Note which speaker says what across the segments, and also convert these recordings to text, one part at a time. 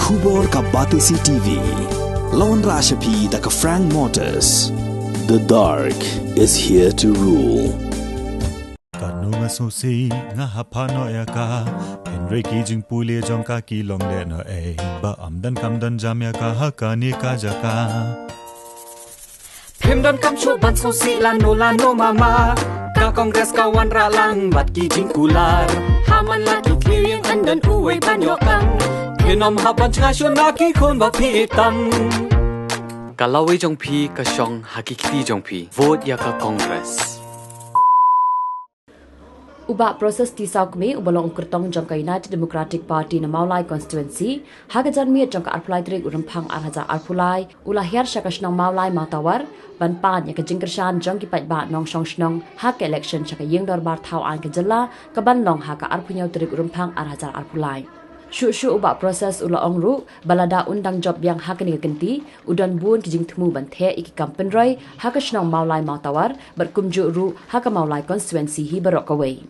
Speaker 1: Khubor ka Batisi TV. Lawan Rashapi da ka Frank Motors. The dark is here to rule.
Speaker 2: Kanunga susi nga hapano ya ka Henry kijing puli jong ka kilong le no ba amdan kamdan jam ya ka hakani ka jaka
Speaker 3: Pemdan kam chuban susi lano mama ka kongres kawan ralang bat kijing kular haman laki clearing andan uwe banyokang kinom haban chashon naki kon ba pitam Kalawi jong pi ka shong hakikti jong pi vote ya ka kongres
Speaker 4: Uba proses tisakme ubalong kertong jangka United Democratic Party na Maulai constituency hagajan mi jangka arpulai trik urempang arhaja arpulai ulahir syakasnong Maulai Matawar banpan ya kejingkersan jangki patba nong songsnong hak election syaka yeng dorbar thau an kejela kebanlong haka arpunyau trik urempang arhaja arpulai Syu uba proses ulaong ru balada undang job yang hakani kenti udan bun kijing temu banthe iki kampenroi hakasnong Maulai Matawar berkumju ru haka Maulai constituency hi barok away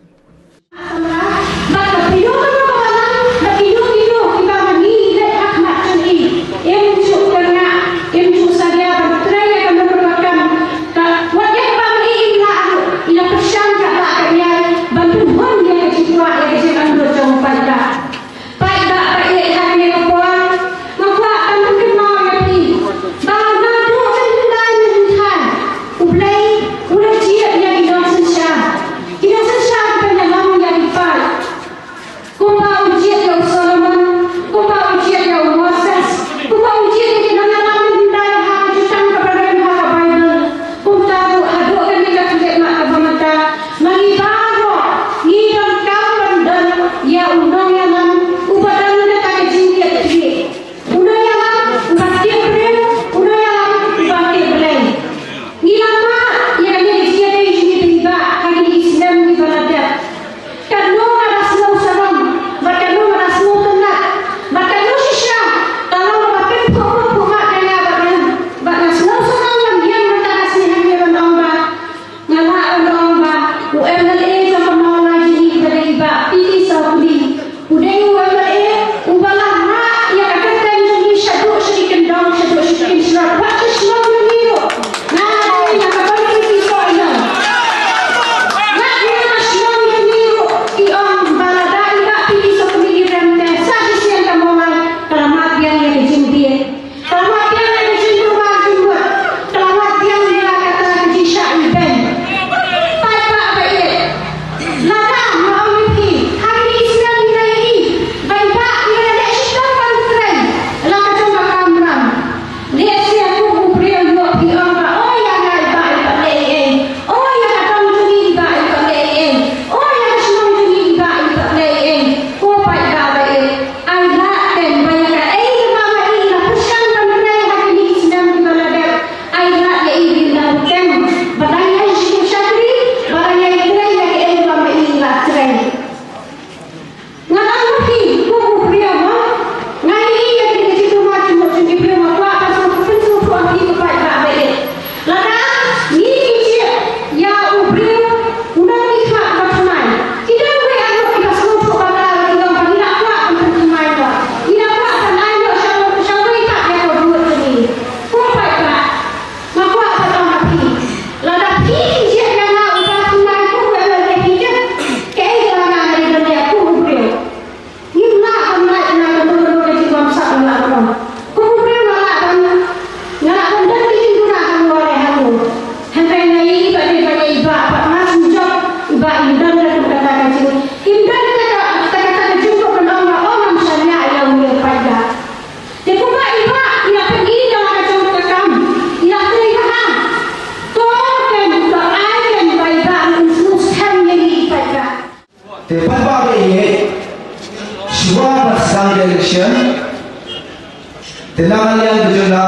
Speaker 5: Tinangan yang berjuna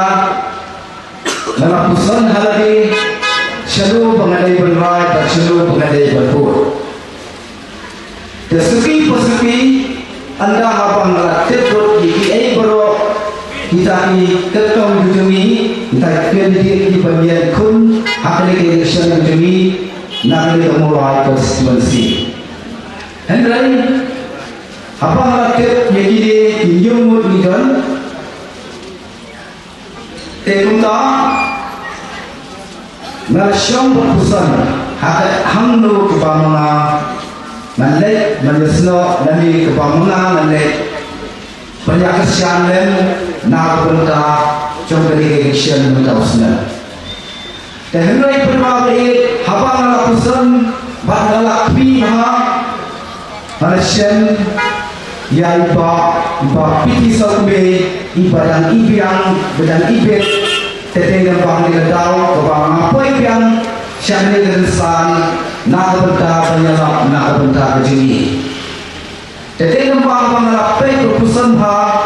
Speaker 5: Narapusan halagi Syalu pengadai berrai dan syalu pengadai berpur Tersegi persegi Anda habang melatih Gigi bero Kita ini ketong jujungi Kita kredit di pemilihan kun Hakali election jujungi Nakali kemulai konstituensi Henry Habang melatih Yagi di Yungmut Nidon syong berpusan hangnu kepamanga manlek manjesno nami kepamanga manlek penyakasian lem na benda trong dari action bertausna tehnai permai habang pusan badala pi ha Malaysian ya iba piti sambe ibadan ibiang badan ibet tetengah bang diledau bang apa ibiang syamne gersan nak benda penyelap nak benda kejuni tetengah bang lapai keputusan ha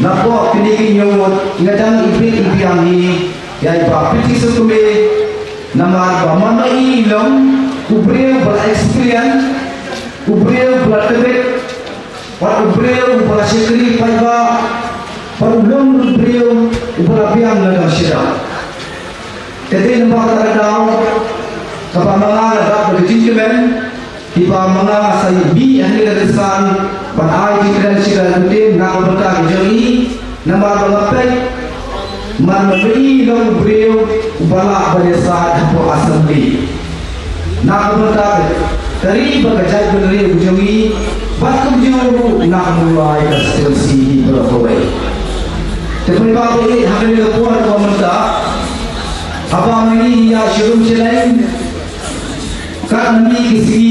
Speaker 5: nak buat pinggir nyomot ngadang ibet ibiang ni ya iba piti sambe nama bamana ilong kubril berexperience kubril bertebet para beliau para sekretari paiba para ulung beliau para biang dalam syirah jadi nampak terdau kapamanga dapat berjingkemen tiba manga sai bi ahli kesan pada jingkemen syirah rutin nak berkah jeli nama berlapai man beri long beliau bala beresa hapo assembly nak berkah dari bekerja beliau jeli Bakum jauh nak mulai konstitusi berkawai. Tapi bahawa ini haknya lepuan pemerintah, apa ini ia syurum selain kan ini kisi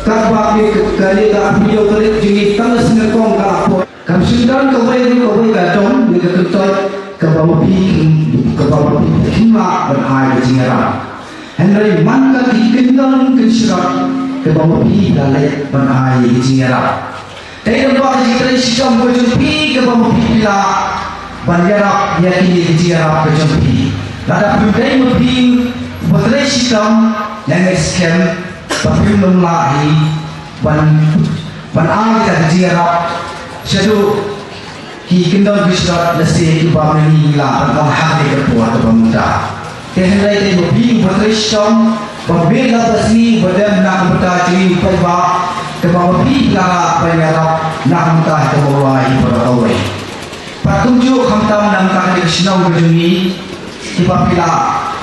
Speaker 5: kan bagi kali tak video kali jadi tangga senekong kalapot. Kan sudah kawai kacong ni kekertot kebawapi hima berhai jingaram. Henry mankan dikendang kesyirak kebawapi lalai berhai jingaram. Tapi nampak jika sikam kejumpi kebawapi bila banjarak yakini jingaram kejumpi. Lada pindai mungkin betul sikam yang eskem tapi memlahi ban kita jingaram Syadu ki kendal bisrat nasi ibamani la tentang hak kepuat pemuda. Kehendai te bing bertrisam berbeda basni berdem nak bertaji perba kebawapi la penyarap nak mentah kemulai berawai. Patunjuk khamtam nam tak dikenal berjuni ibapila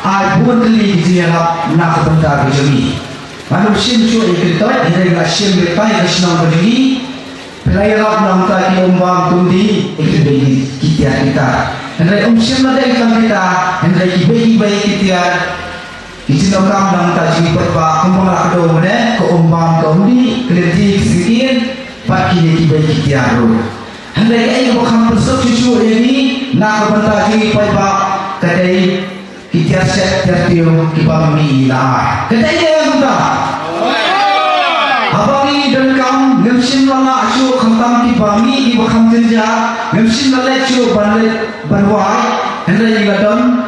Speaker 5: ai pun kali diarap nak mentah berjuni. Manusia cuy kita ini ngasih bertai kenal berjuni. Pelayarap nam tak diombang tundi ikut kita. Hendai umsiam ada ikan kita, hendai ibai kita. Izinokam nam tak jadi perba kumpulak kedua mana, keumbang tundi kelenti sedikit, pagi ibai kita ru. Hendai ayat bukan besar cucu ini nak bentar jadi perba kedai kita set tertium kibami lah. Kedai dia bentar. Abang dan kaum ngemsin lala asyuk khantam ki bami ibu khamtinja ngemsin lala asyuk banwai hendai gadam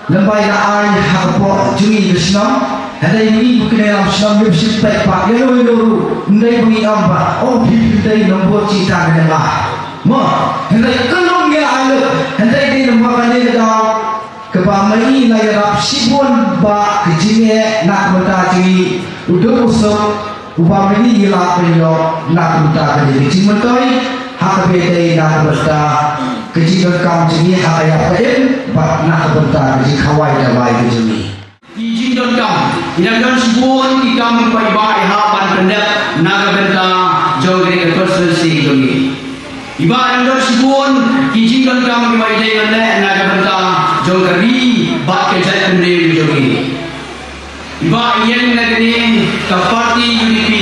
Speaker 5: lembai la ai harpo jungi krisna hendai ni bukne am sham ngemsin pai pa yelo ndai bungi amba oh pipindai nombo cita ngela ma hendai kalong ya ale hendai di nombo kane da kebamai la yarap sibon ba kejine nak mata jungi udah usuk upamani gila peyo nak buta kali kecil mentoi hak bete nak buta kecil kam jini hak ayat pen bat nak buta kecil kawai dawai kecil ni kecil kam yang dan sebut ikam pai bai hak pan pendek nak buta jauh dari konstitusi kami iba yang dan sebut kecil kam pai bai pendek nak buta jauh dari bat kecil pendek kami Iba yang negeri ke parti UDP,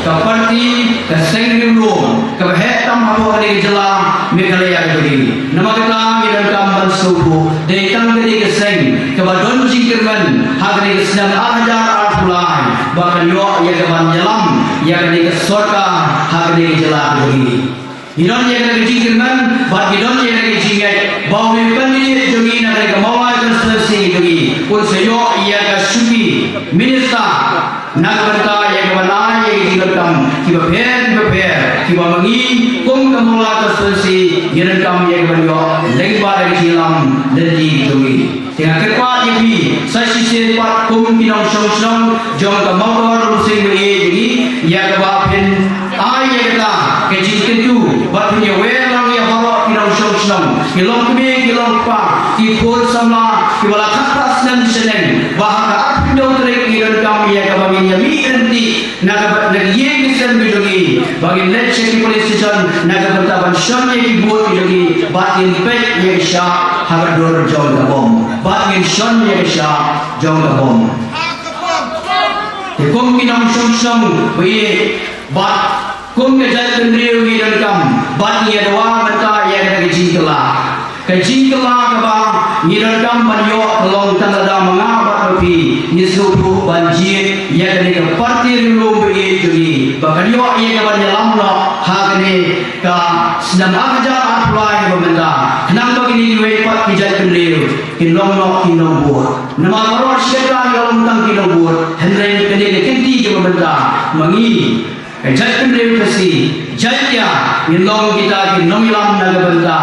Speaker 5: ke parti ke Sengrim Room, ke Hetam Hapo Hari Jelang Meghalaya Negeri. Nama kita Miran Bansuku, dari Tanggeri ke Seng, ke Badon Jingkerman, Hari ke Senang Ajar Arpulai, bahkan yo yang ke Banjalam, yang ke Sorka, Hari ke Jelang Negeri. Hidon yang ke Jingkerman, bahkan hidon yang ke Jingkai, bahawa pendiri Jogi Negeri ke Mawai Konstitusi Negeri, pun seyo yang ke Suki Minister nak berta yang mana yang dikatakan kiba kiba mengi kum kemula konstitusi direkam yang beliau lengbar dalam dari Jogi dengan ketua ini saya sisi pat kum pinang song jom ke motor rusing beri yang kebapin ayat kita kecil ketu bat punya welang yang harap pinang song senong kilong kami kilong pa kipul sama kiwala kapas nan seneng bahaka apindo trek iran kami ya kabagi yami enti nagaye gisan bidogi bagi net check police station nagabantaban shonye kibut bidogi batin pek ye sha hagador jong kabom batin shonye sha jong kabom Kung kinang song bayi bat kung ngejat kendriu gidan kam bat niya dawa mata ya kada kejingkela kaba gidan kam banyo long talada mangabat api nisupu banjir ya kada parti rilum bayi juri bakanyo ya kada nyalamno hagane ka sedang aja apply pemenda kenang begini duwe pat kijat kendriu kinong buat nama marot syekah yang tang kinong buat henry kene kenti je pemenda mangi kejat kendriu kasi jaya kinong kita kinong ilam naga benda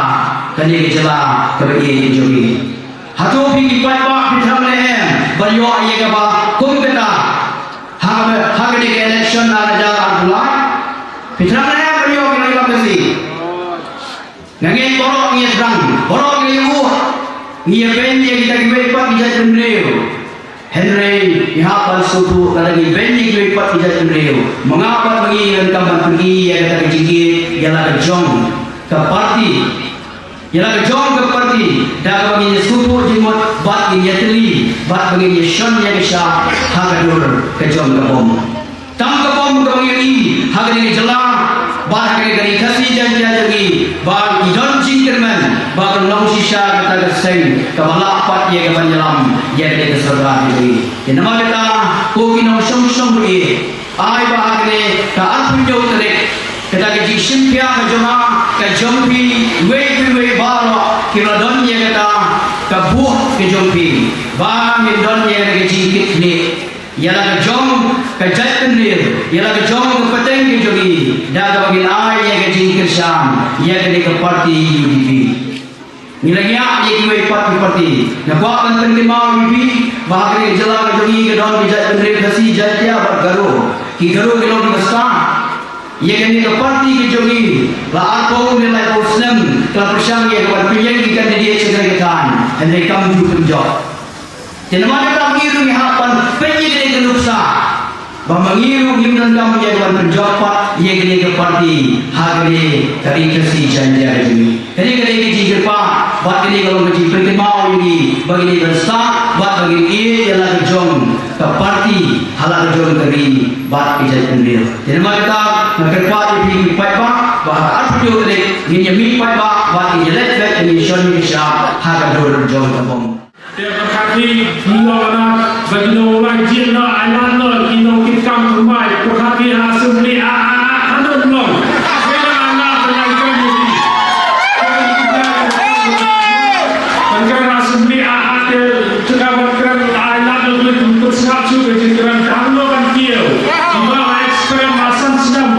Speaker 5: kene kejala kebegi jogi hatu pingi patwa pitang lehem bayo aye kaba kum kata hagane ke election na raja abdullah pitang lehem bayo kinong ilam kasi nangin borok ngi sedang borok ngi Nia benye kita kiwepat kijat kendriu Henry ihapal suku lagi benye kiwepat kijat kendriu mengapa mengiran kapan pergi ya kata kejigit ialah kejong ke parti ialah kejong ke parti dah bagi suku jemut bat ini teli bat bagi shon ya kesha hagadur kejong ke bom tam ke bom ke bagi hagani jelang bat hagani kasih janji bat idon jingkerman bagan long sisa kata keseng kabala pat ye kaban jalam ye de surga ini ye nama kita ko kinong song bui ai bahagne ka alpun jo tere kata ke jisim pia ka joma ka jompi we baro kira don ye kata ka buh ke jompi ba min don ye ke jikit ni ialah ke jom ke jatkenir ialah ke jom ke peteng ke jogi dah bagi ai ye ke jikir syam ye ke parti UDP nilainya ye kiwe parti na kwa kan terima UDP bahagre jala ke jogi ke don ke jatkenir kasi jatya bergaru ki garu ke lo basta ye ke parti ke jogi la arpo nilai usnam la persang ye ke pilih ki kan dia cekan hendai kamu punjab Jenama kita mengiru hapan penyi dari kenuksa, mengiru himnan kamu yang berpenjabat yang kini ke parti hari dari kasih janji ini. Jadi kini keji kerpa, buat kini kalau keji perkemau ini bagi bersta, buat bagi ini ialah kejong ke parti halal kejong dari buat kejadian kendil. Jenama kita kerpa di paipa, bahkan arti itu ini mi paipa buat ini jelek ini shoni sya hagador kejong kebom.
Speaker 6: Terima kasih Nona bagi Nona Jina Ananda Kino Kikam Rumai Perhati Asumli Anu Belum Kena anak penyanyikan ini Tengah Asumli Ate Cekabat Keren Ananda Untuk Sengat Juga Keren Kano Kan Kiel Iba Eksperian Hasan Senam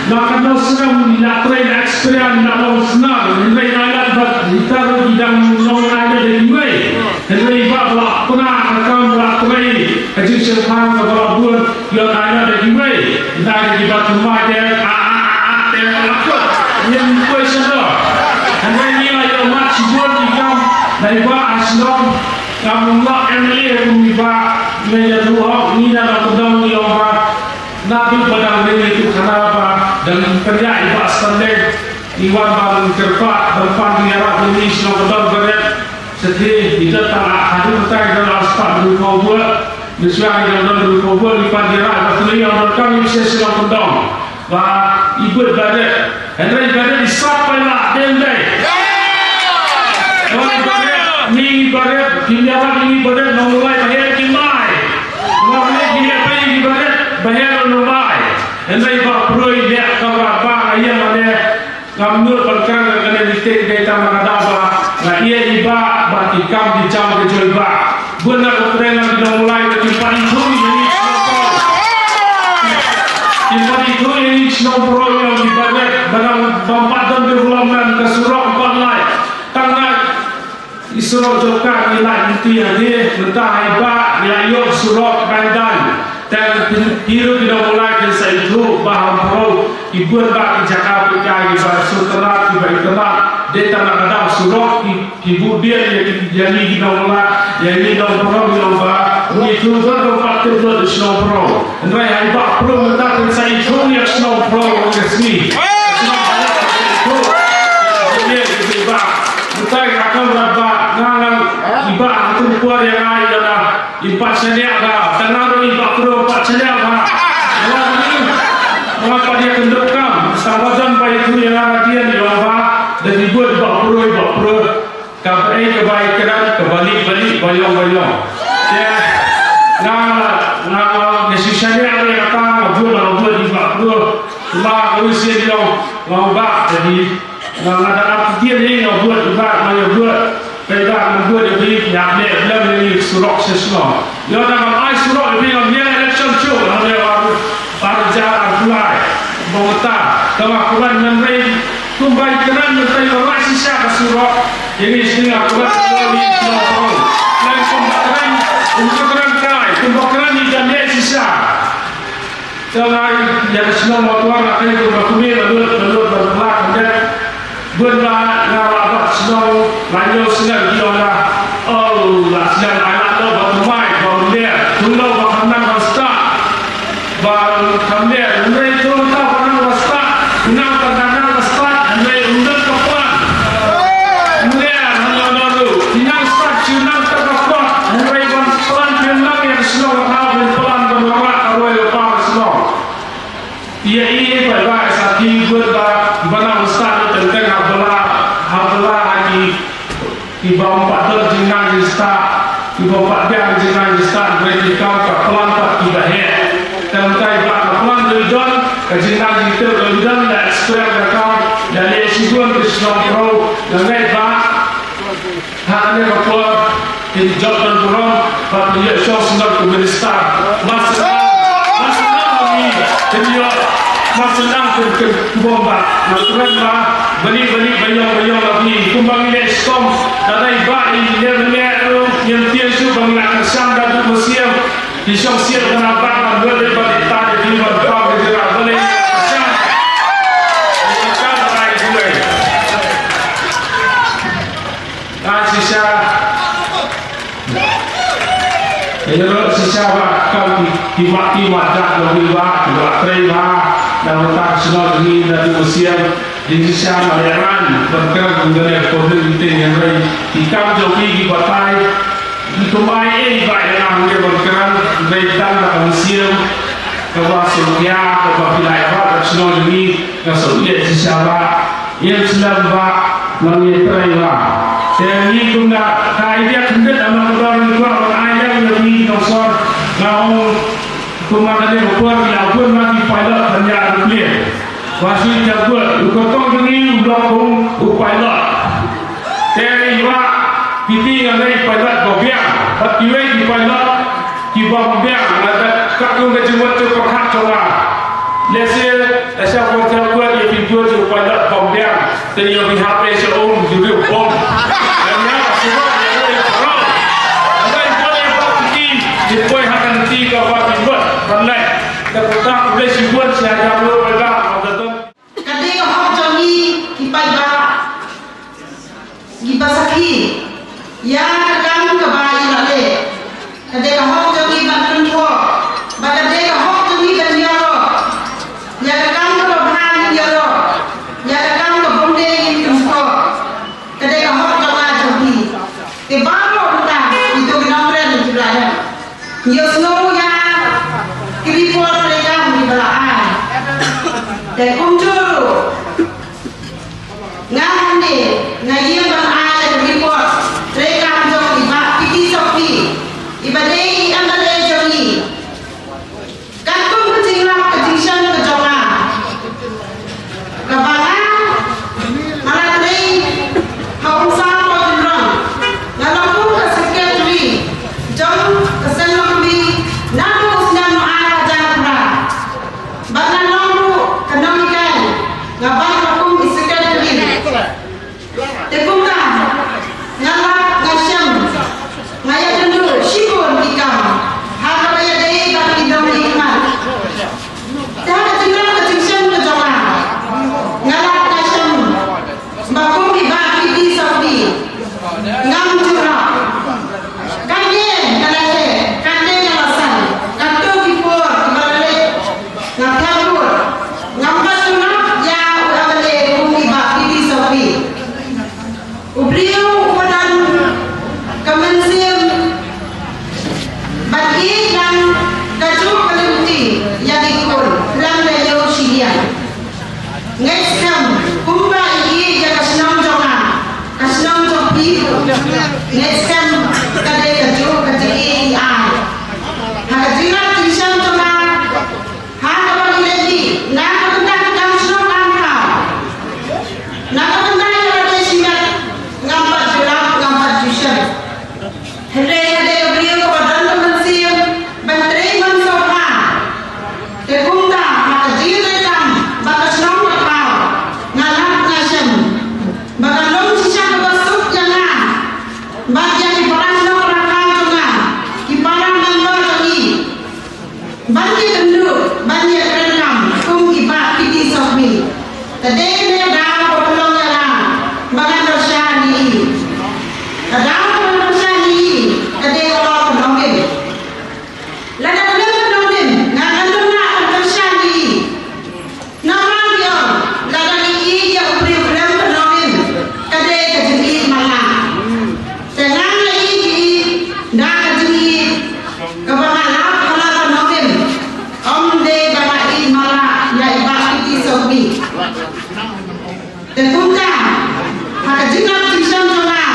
Speaker 6: Nakano Senam Nakren Eksperian Nakano Senam Nilai Nalat Ditaruh Bidang Nona Ada Dari Wei Henry Baba pernah akan melakukan kajian tentang keberabun yang ada di Wei dari batu majer terlaku yang kuasa Henry ni yang masih boleh dikam dari bah aslam kamu nak Emily kumibah menjadi dua ni dalam kedong yang bah nabi pada hari itu kenapa dan kerja ibah standar iwan baru kerpat berpan di arah ini sedang kedong berat Sedih tidak tak hadir bertai dalam aspat berupa buat Nisuai yang berupa buat lipat dirah Batuli yang berkami bisa silang pendong Wah ibu ibadat Henry ibadat disapai lah Dendai Wah ibadat Ni ibadat Kinjaran ni ibadat Nomulai bahaya kimai Nomulai kinjaran ibadat Bahaya nomulai Henry ibadat Perui dia kabar bang ayam ada Kamnur perkara kena ditik Data mengadapa Nah ia iba batikam di jam kecil iba benar kerengan tidak mulai timpan itu ini timpan itu ini snowball yang dibadet barang bampatan development ke surau online tanggal surau jokar nilai inti hadir mentah iba diayuk surau bandan dan hidup tidak mulai kisah itu bahan pro ibu bak di Jakarta iba suterat iba ikerat dia tak nak kadang surah ibu dia yang ini nombor yang ini nombor itu kan faktor itu nombor andai hari bak pro kita saya itu yang nombor resmi dia tiba kita akan berapa ngangan iba itu kuat yang ada iba sedia ada tenang iba pro iba sedia ada mengapa dia kendurkan sahabat baik itu yang ada dia di bawah dan dibuat bakpro kebaikan kebalik bayang ya na nesisanya ada yang buat di bakpro cuma usia dia mau bak jadi ada apa dia ni buat juga mau buat kita buat jadi yang ni belum ni surok sesuatu dia dalam ai surok ni dia election show ada parja apply bota kalau kuan menrei tumbai keran menrei orang sisa kasurok ini setengah kuat lagi semua lain pembakaran untuk keran kai pembakaran di jamiah sisa selain yang semua motor akan berbakumi lalu berbelak dan berbelak ngawabat semua lanjut senang dia oh lah senang anak tu bermain baru dia tunggu berkenang start baru kami menrei tu tak pernah start nak pernah start menrei undur kapan menrei hanya lalu tinang start tinang terkapat menrei pelan pelan yang slow tahu pelan bergerak awal lepas slow dia ini pada saat berba bana start tentang habla lagi di bawah 4 tinang start di bawah 4 tinang start vertikal pelan tak tiba tentang pelan London kejadian itu London dan square account dan esikuan Krishna Pro dan mereka hanya berkuat di Jordan Pulau pada dia show senang Afghanistan masa lagi dia masa lang ke bomba mereka beli bayang lagi kumbang ini skom dan iba ini yang tiada bangun kesam dan museum di sosial kenapa boleh berita di luar bergerak boleh sisa kau dimati wadah lebih juga terima dan letak semua ini dari museum di sisa Malayran bergerak mengenai politik yang lain ikan joki di batai itu main baik yang dia bergerak datang ke museum ke Suria ke wilayah semua ini ke Suria sisa yang sedang menyetraiwa dan ini guna kaidah kendal amal orang itu orang ayah lebih konsor mau kumakan berbuat dilakukan lagi pilot hanya nuklir masih jago ukotong ini belakang pilot dari wa piti ngai pilot gobiang patiwe di pilot di gobiang ada kakung kejemut tu perhat coba lesel asal hotel buat dia video tu pilot gobiang dan yang HP seorang juga bom Depois akan tiga waktu buat pandai. Terutama boleh sibuan siaga lu mereka betul.
Speaker 7: Kadang orang jami kipai ba, gibasaki, ya kadang kebai lale. Kadang orang jami bantuan tua, kadang orang jami banjaro, ya kadang kebahan jaro, ya kadang kebonde intro, kadang orang jami. Kebaru kita itu kenapa juga ada. Yosno ya kelipur mereka di belahan dan kunjur ngahane ngayem bang ada kelipur mereka jom iba piti sopi ibadai amale jogi kantung kecinglah kecingsan kejongan kebangan malah tadi haung sama jurang ngalampun kesekretari jom kesenang namun sedang ada jalan bagaimana lalu kenalikan Tentunya hak jinak tisam jona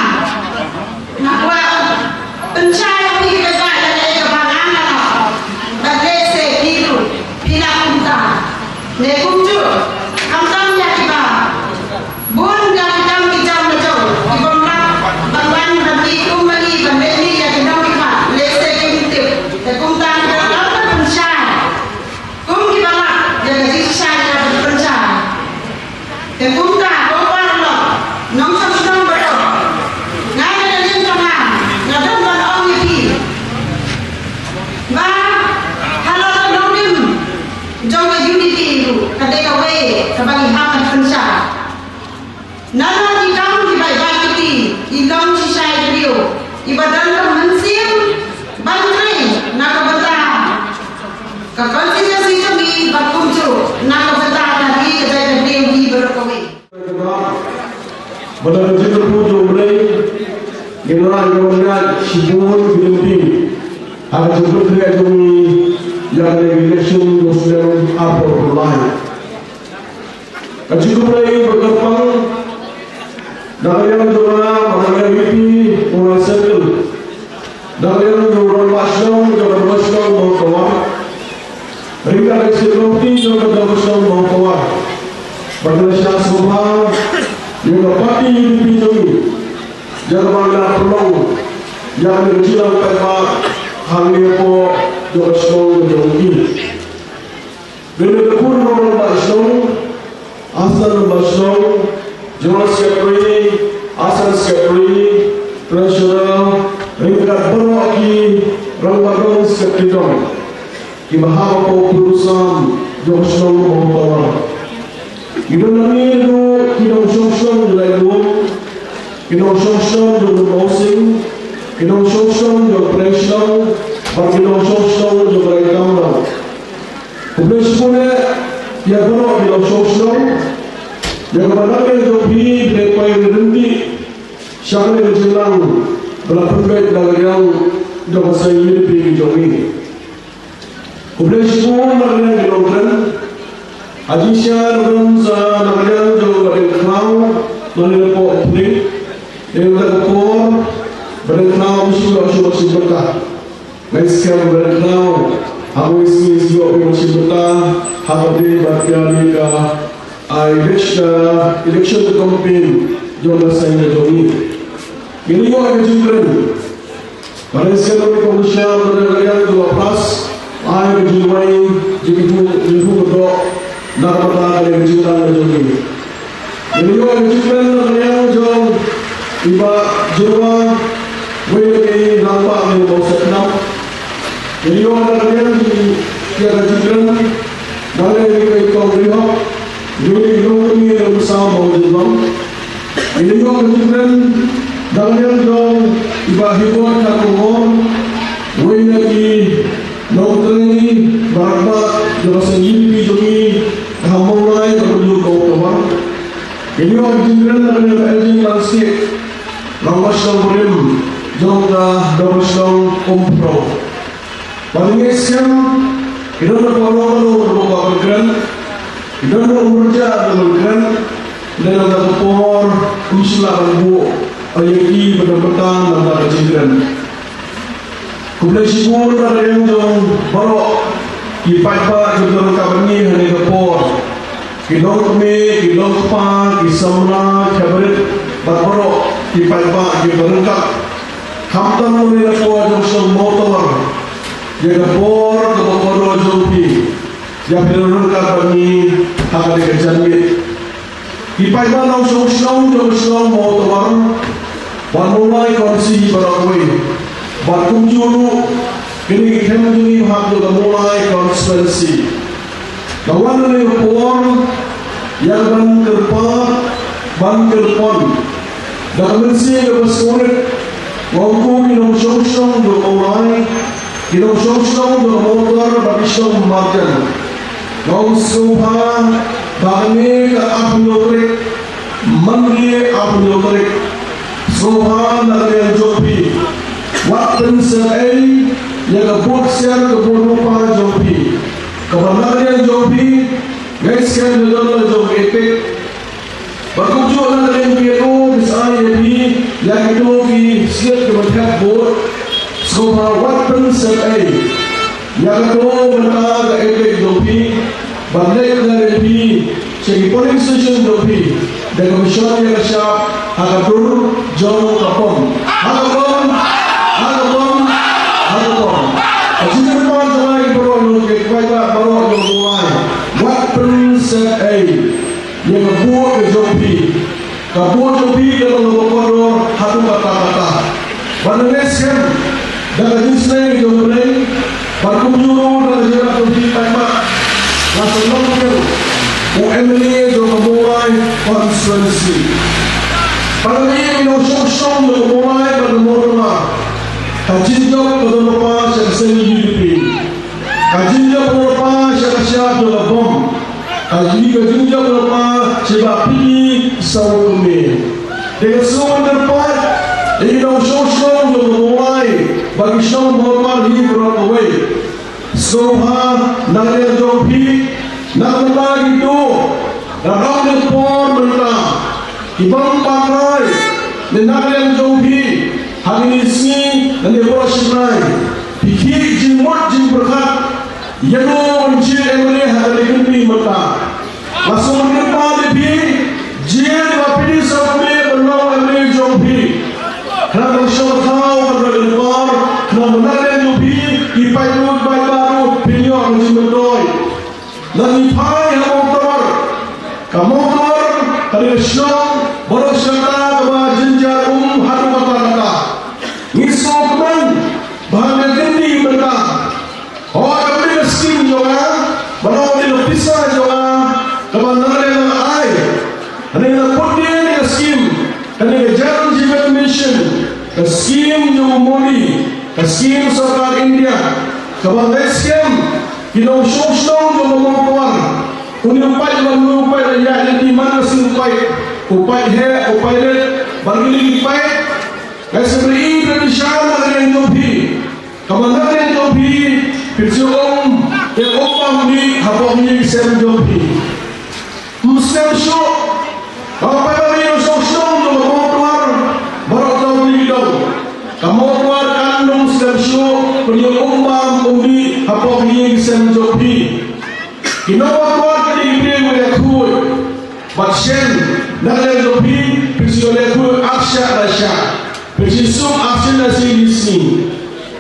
Speaker 7: nak buat pencari kita dari kebangan bagi sekiru pina kunta nekunju kamtangnya kita bun dari kami jam lejau dibongkar bantuan bagi kembali bandeni yang kita kita lese kinti nekunta kita pencari kum kita nak jaga sisa yang pencari nekunta nông sản xuất bây giờ ngay đây là liên trong hàng là rất gần ông như thì và hà nội là nông đêm trong cái unity cái đây là về các bạn ham ăn phân xả nó đi trong thì phải vài cái đi trong chỉ sai cái điều đi bắt đầu là mình xiêm ban ngày na các bạn ta các con chỉ là gì cho mình bắt cùng chủ na các bạn ta là đi cái đây là điều gì bây giờ các bạn
Speaker 8: Pada jika pujuk mulai, general general Shibun Binti, akan sebut dengan kami yang election Muslim apa berlaku. Jika mulai berkembang, dari yang jurnal, dari Binti, mulai settle, dari yang jurnal Maslam mau kawan, mereka dari Binti jurnal Maslam mau kawan, pada Syah Subhan. Yang dapat dipilih jangan perlu yang berjilang tanpa hanya po josong jongki. Bila berpun orang basong, asal basong, jemaah sekretari, asal sekretari, treasurer, ringkat berwaki, rangkaian sekretari. Kibahar po perusahaan josong membawa. Kita song nilai dua, kita song housing, kita song operational, dan kita song rekam. Publish punya yang kalau kita song, yang mana yang jobi lepai berhenti, siapa yang jelang berlaku baik dalam yang dapat saya pilih jobi. Publish pun mana yang kita Ajisya Ramza Namajan Jo Berenkau Menelpok Plik Yang terkepor Berenkau Syurah Berkah Meskipun Berenkau Aku isi Syurah Berkah Habdi Bakialika Election Campaign Jona Sayyid Jomi Ini juga kejujuran Meskipun Komisi Berkah 12 Air kejujuran Jibu Bedok Narmada dari kejujuran Jomi. Ini juga kejujuran yang jauh iba jurwa, wei nampak ni bau senang. Ini juga yang kejujuran dari kau lihat, ini ini yang bersama bau jurwa. Ini juga kejujuran dari yang jauh iba hiburan kampung, wei lagi nongkrong berapa jelasan ini Jomi. Mulai berjumpa kawan. Ini orang jiran dengan aging landscape, ramasang berim, jangka damasang kompro. Paling esok, kita nak orang berbuat kita nak bekerja dengan dan nak berpor, usaha berbuat, ayat benar-benar nak jiran. Kemudian sibuk ada yang jauh baru. Ipa juga kabani hari kapor, kilong kami, kilong pa, kisamna, kabaret, bakro, ipa kibarengkak, hamtan muli kapor josong motor, dia kapor kapor jompi, dia berengkak kami akan dikerjani. Ipa nang josong motor, wan mulai konsi barakui, bakum juru. Ini kita menjadi hak juga mulai konstitusi. Kawan dari Papua yang bangkerpon, dan mensi kebesulit, walaupun kita sosong juga mulai, kita sosong juga motor bagi sosong marjan. Kau suha bagi ke apnotrik, mandi apnotrik, suha dari jopi, waktu seai. Yang kebut siar kebut lupa jopi, kebenaran jopi, guys kan dalam jopi etik, bagus yang itu di siap kementerian board sekolah watan sertai yang itu mentah ke efek dopi balik dari dopi segi polling station dopi dan komisioner yang siap hakatur jauh kapom hakatom Jika depan sampai baru ke kuasa baru yang mulai watan sertai yang buat ke dopi Kabuat jopi dalam lokor hatu kata-kata. Pada nesken dalam jenisnya jopi, pada kumjuru dalam jenis jopi tema, langsung langsung UMLA jopi mulai konstitusi. Pada ini nosong jopi mulai pada morma, kajin jopi pada morma sekseni UDP, kajin jopi morma sekseni jopi bom, kajin jopi morma sebab ini Saudara, dengan semua tempat, dengan sosok yang mulai bagi semua hormat hidup away. Semua nak jopi, nak lagi tu, nak orang pun mentah, ibang pakai, nak jopi, hari ini sini dan dibuat semai, fikir jimat jim berkat, yang menciri emre hari ini mentah, masuk tempat lebih. Jika dipilih sampai benar oleh jopi, kerana masyarakat berlebar, kerana benar jopi, dipilih baru pilih macam berdoi. Dan dipilih kamu hari Islam baru syarikat kepada jenjang hadu kata-kata. Ngisokman bahagian kendi mereka. Orang kami skim juga, baru dipisah juga, kepada Skim New Modi, skim Sarkar India, kepada skim kita sosok untuk memperkuat, upaya mengupai rakyat di mana upaya he, bagi upaya, seperti Indonesia dengan jopi, kepada dengan jopi, perjuangan yang opang di habangnya sem jopi, Muslim show, apa yang sosok untuk memperkuat. Kamu keluarkan dong sesuatu penyumbang undi apa yang bisa menjopi. Kita keluarkan ini boleh kuat, macam nak jopi, persiapan kuat aksya rasya, persiapan aksya nasi di sini.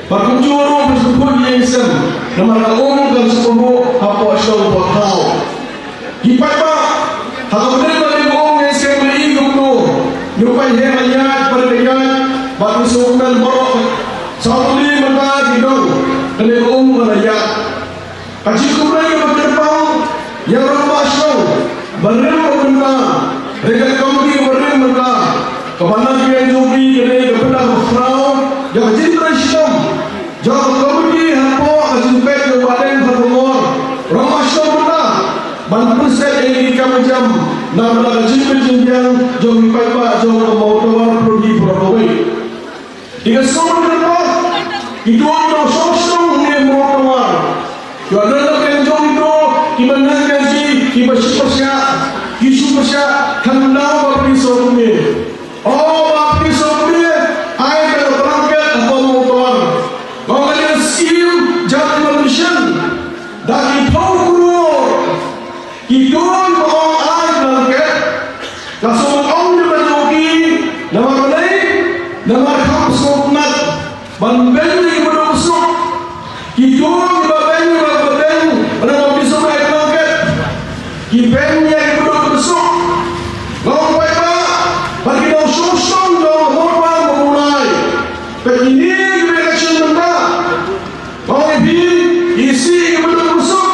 Speaker 8: Perkunjung persiapan yang sem, nama orang dan sepuluh apa asal bakal. Kipai pak, kalau mereka yang orang yang sem berhidup tu, lupa hemat perbedaan. Bagi seorang baru sahaja mereka hidup dengan rakyat. Kaji kumpulan berdepan yang ramai berem mereka, mereka kami berem mereka. Kepada yang jogi dengan kepada frau yang cinta Islam, jauh kami hampa ajukan kepada yang berumur ramai mereka. Bantu saya ini kami jam nama jenjang jogi payah jauh mau tawar pergi berawai. Jika semua tempat itu ada sosok yang bertawar, jika ada yang jauh itu, kita nak gaji, kita siapa, kita siapa, hendak beri sokongnya. Oh, beri sokongnya, ayat dan perangkat apa bertawar. Kalau ada skim jatuh manusia, dari pokok, itu orang ayat perangkat, langsung orang yang berjogi, nama mana, nama Bangbengi berusuk, hidung bangbengi berbenteng, orang bisa naik bangket, hidungnya berusuk, ngomong baik bagi dong sosok dong hormat memulai, begini election mereka, ngomong isi berusuk,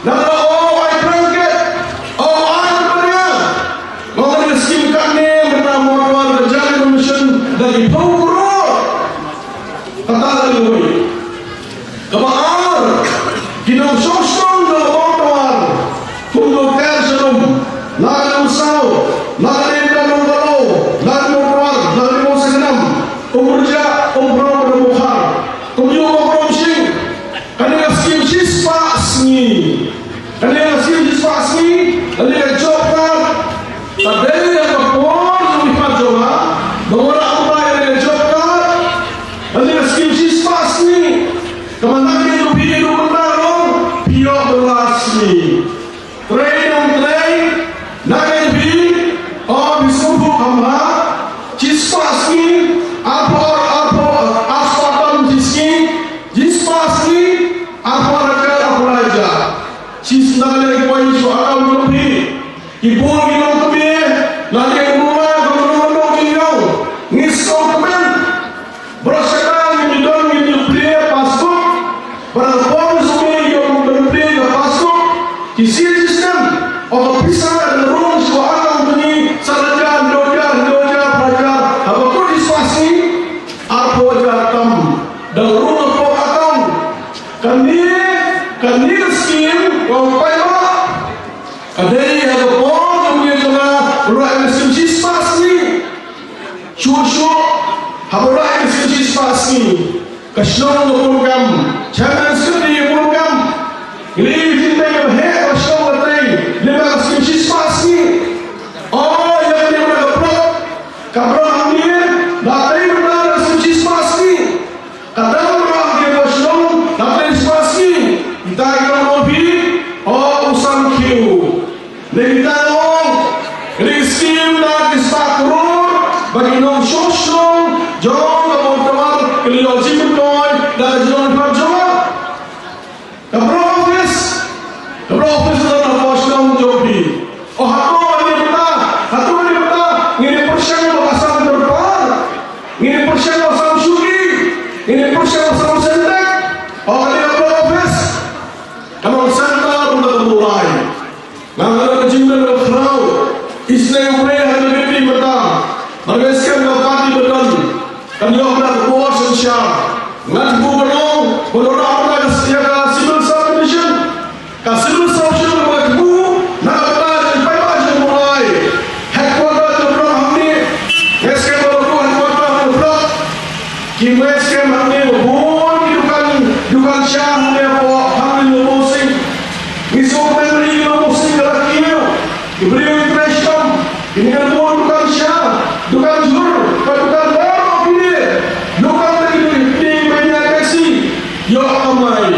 Speaker 8: dan oh baik bangket, oh baik mereka, ngomong skim kami bernama orang kerja komision dari Pokro. Kata Syuk-syuk haburai kesuci spasi Kashlong program Jangan sedih program Ini cinta yang bahagia Kashlong bateri Lepas kesuci spasi Oh yang dia berdapat Kabrah dia Bateri benar kesuci spasi Kadang orang dia Kashlong Bateri spasi Kita yang lebih Oh usang kiu Dan kita dong Rizkim dan kispakurur Bagi nong syok-syok Jom teman-teman Kelihatan ciputoy Dan jom dipanjang Kabro office adalah Kashlong Jopi Oh hatu ini betul Ini persiang bahasa terdepan Ini persiang bahasa syuki Ini persiang bahasa sentek Oh ini kabro office Emang sentar untuk mulai Nanggalan kejiman dan kerau Islam mereka hanya lebih betang Mergeskan bapati betul Kanyang nak kuat sosial Ngan gubernur Penorang nak setiap civil subdivision Civil subdivision berkubu Nak betul dan payah mulai Headquarter terbelah hamni Ngeskan berkubu headquarter terbelah Ngeskan hamni berbuat Dukan syah hamni apa hamni bermusik Ngisuk memory bermusik lelaki Diberi impression Ini kan bukan syah Dukan jur Dukan baru ini Dukan lagi di media kasih Yo amai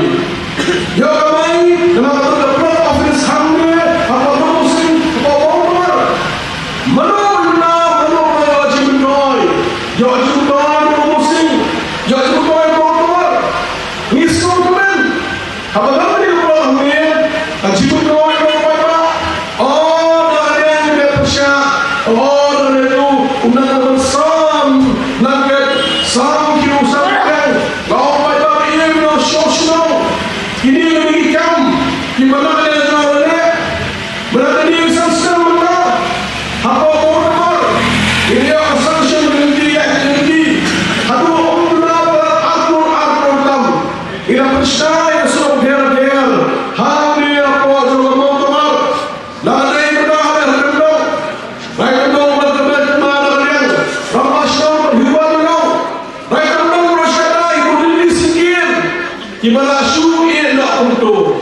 Speaker 8: Nama kata Block Office hamil Apa bermusik Apa bomber Menu Yo jimdoi bermusik Yo jimdoi bomber Ngisuk kemen Apa lagi di Block hamil Jimdoi bomber Oh dari itu undangan bersam nugget sam kilo sampai kau pada ini no show ini lebih kam di mana ada orang berada di sana mana apa orang ini assumption berhenti aduh atur tam ini percaya so der hari apa juga mau tomar lari Kibala syu'in nak untuk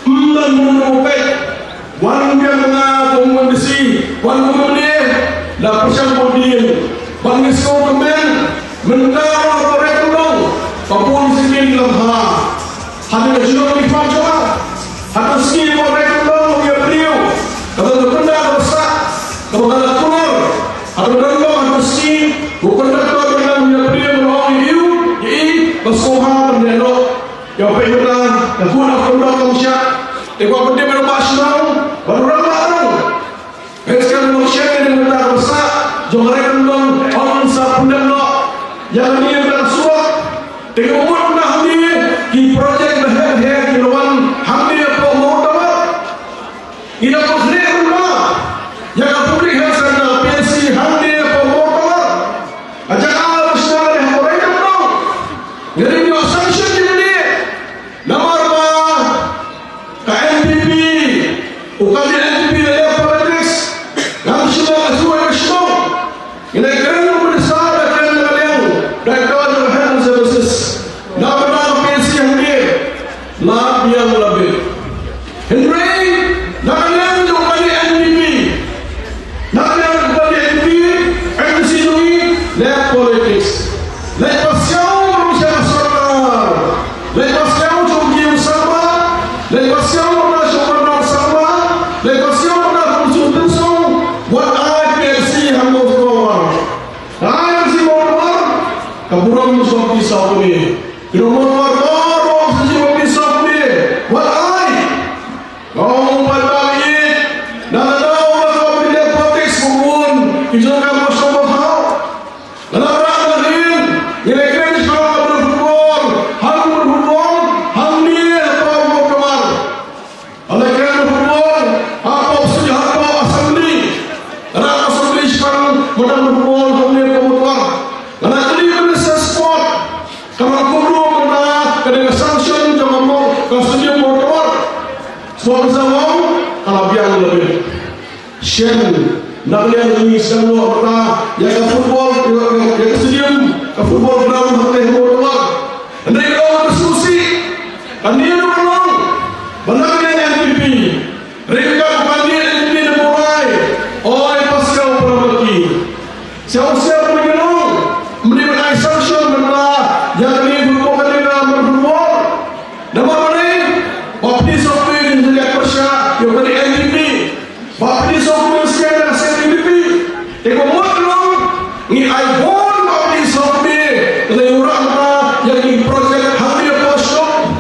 Speaker 8: menupek Wan yang mengaku mendesi Wan kemudian Dah persiang kemudian Bangiskau kemen Mendarah korek dong Papun sikit dalam Hadir juga di Fajwa Hadir sikit korek dong Ya beliau Kata terpendar besar Kata keluar Hadir dong hadir sikit Bukan doktor dengan ya beliau Melalui hiu Yai Bersohan dan yang benar, yang guna manusia, yang benda berubah senang, berubah. Sekarang manusia yang benar besar, jangan dong orang sapundang lo, yang dia bersuat, tengok umur dah ni, di projek dah kiloan, hamil apa mau dapat, ini apa kerja rumah, yang publik hasilnya pensi hamil apa mau dapat, ajak alam sekarang yang mereka dong, jadi dia sanction dia. Nomor 4 KNPP Ukali NPP Lea Politics Yang sudah sesuai Kashlong Ini keren berdasar dan keren kalian Dan kawan dengan hand services Nama pensi yang dia Maaf yang lebih Henry Nak kalian ukali NPP Nak kalian ukali NPP MC Nui Lea Politics Lea Pasiau Berusia Nasional Lea Pasiau Legasião na jornada sama, legasião na consultação, what I can see hangover over. I see more, kaburam musok di sauni. Kilometer baru sejauh di sauni. What I, kau balik, nak tahu kalau dia politik pun, kita masuk mahal. Kalau rakyat ini kira sekarang berhubung, hang berhubung, hang dia apa kemar. Oleh kerana berhubung, apa sejahat apa asli, rakyat asli sekarang mudah berhubung dengan kemudian. Karena ini berdasar sport, kalau kudu kena kena sanction jangan mau kasih motor, sport zaman kalau biar lebih. Shen nak lihat ini sedang luar kata yang ke football yang ke stadium ke football ground hati luar anda kau bersusi anda yang berlong benar yang NPP mereka panggil NPP dan mulai oleh pasal perabaki siapa-siapa bergelong menerima sanction benar yang ini berbuat dengan berbuat nama mana Bapti Sofi yang jadi persya yang dari NPP Bapti Sofi sekarang NPP tengok mutlak ni iPhone Bapti Sofi dari orang yang di projek hampir kosong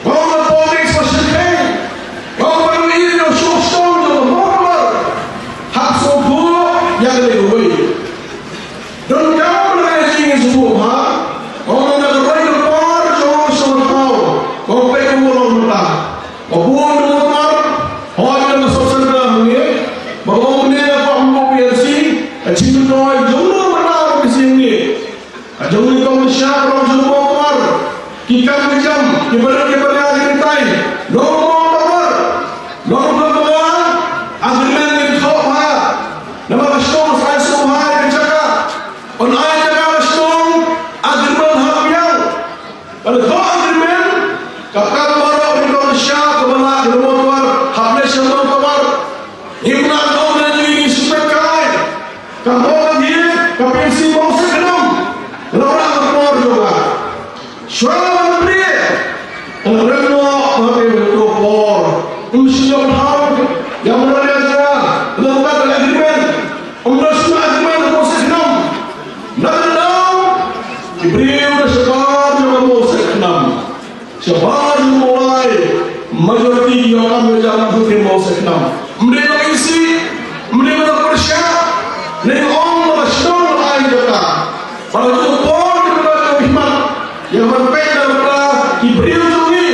Speaker 8: orang politik masyarakat orang ini yang sosok dalam motor hak sopo yang diluai dan kau nak ingin semua orang nak raih lepas jauh semua kau pergi mulai mentah Mabuang motor hanya nak sosial ni bahawa ni apa ambil PLC cinta noi jauh mana di sini jauh ni kau siap orang jauh motor kita macam kepada agentai nomor agreement ni kau nama pastor saya semua yang cakap on ayat cakap pastor agreement habiang kalau kau agreement kakak baru ni kau siap kemana di motor habis semua kabar himna kau nanti supaya kai kamu lagi kapensi bau sekenam orang motor juga suara beri orang nak berkopor usia tahun yang mana dia lembaga agreement umrah semua agreement bau sekenam nak diberi udah sebar juga bau sekenam sebar mulai majoriti yang kami jalan putih bau sekenam mereka isi mereka persya mereka orang bersyukur lain kata kalau itu pun diberikan hikmat yang berbeda daripada diberi untuk ini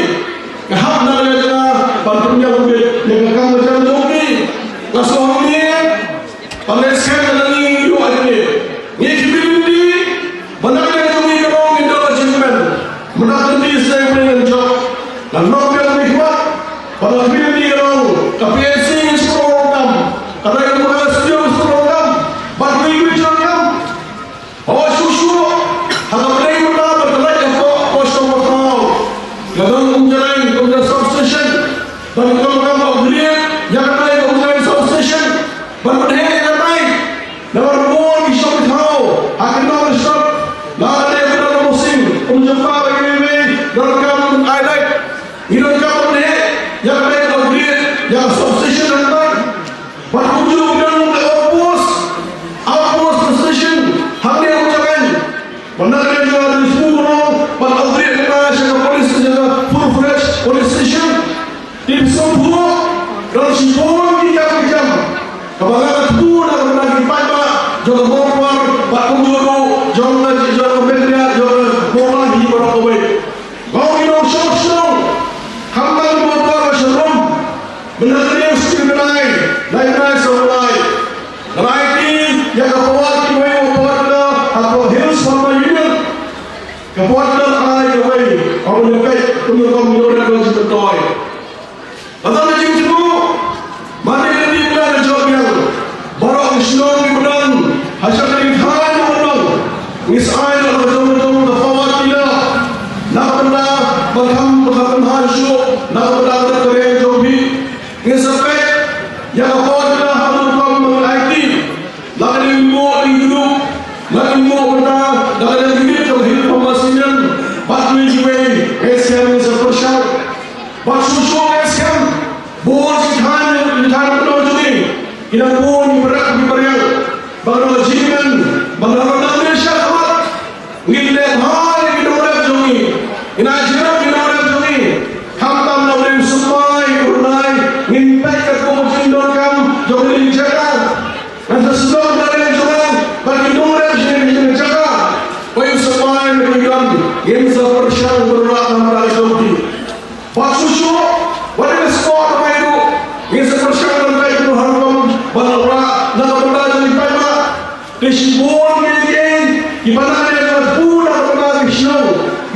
Speaker 8: kehak nak lihat bantunya lebih yang kamu jalan untuk ini langsung ini pada sekarang lagi dua ini ini diberi benar yang kami kerong itu achievement benar nanti saya beri job dan lebih hikmat pada diberi kerong tapi ini program karena yang bukan setiap program bagi diberi job oh susu harga beri kita berterai untuk kosong bertau kadang kemudian substation dan kalau beri yang naik kemudian substation berbeda yang naik nomor pun bisa bertau akan nomor stop nak ada yang berada musim menjumpa bagi ini dalam highlight ini dalam beri yang naik beri yang substation yang naik berhujung dan outpost substation hanya yang ucapan benar yang juga di sepuluh pada beri yang naik sebagai polis sejaga full fresh police station di semua dan sipon tiga jam kebangaran itu dan berlagi pajak juga motor pak penjuru juga media juga motor di berapa baik kau hidup sosok hamdan motor masyarakat benar yang setiap naik seorang naik ini yang kepuat kiwai kepuat atau hills sama union kepuat naik kiwai kau mendekat penyokong militer dan sebentar atau macam itu mana yang dibilang jawab yang barang Islam di badan hasil dari khan di badan misal betul-betul kefawat tidak nak benda berham hasil nak benda terkait jobi ngesapet yang kefawat tidak harus kamu mengaiti lagi ilmu lagi benda lagi hidup hidup pemasinan batu jiwai SKM sepersyarat basusu SKM buat di tanah penuh jadi kita pun berat di periang baru jiman baru Malaysia kamat ngilek hari kita orang jadi ina jiran kita orang jadi hamtam lawan semai urnai ngimpak ke komutin dorkam jadi dijaga nanti sedang dari jangan bagi orang jadi dijaga bayu semai mengiram yang sepersyarat berat antara jadi basusu wala sport bayu yang sepersyarat baik itu haram balra nak benda jadi pada kesibun ini di mana ada pula benda show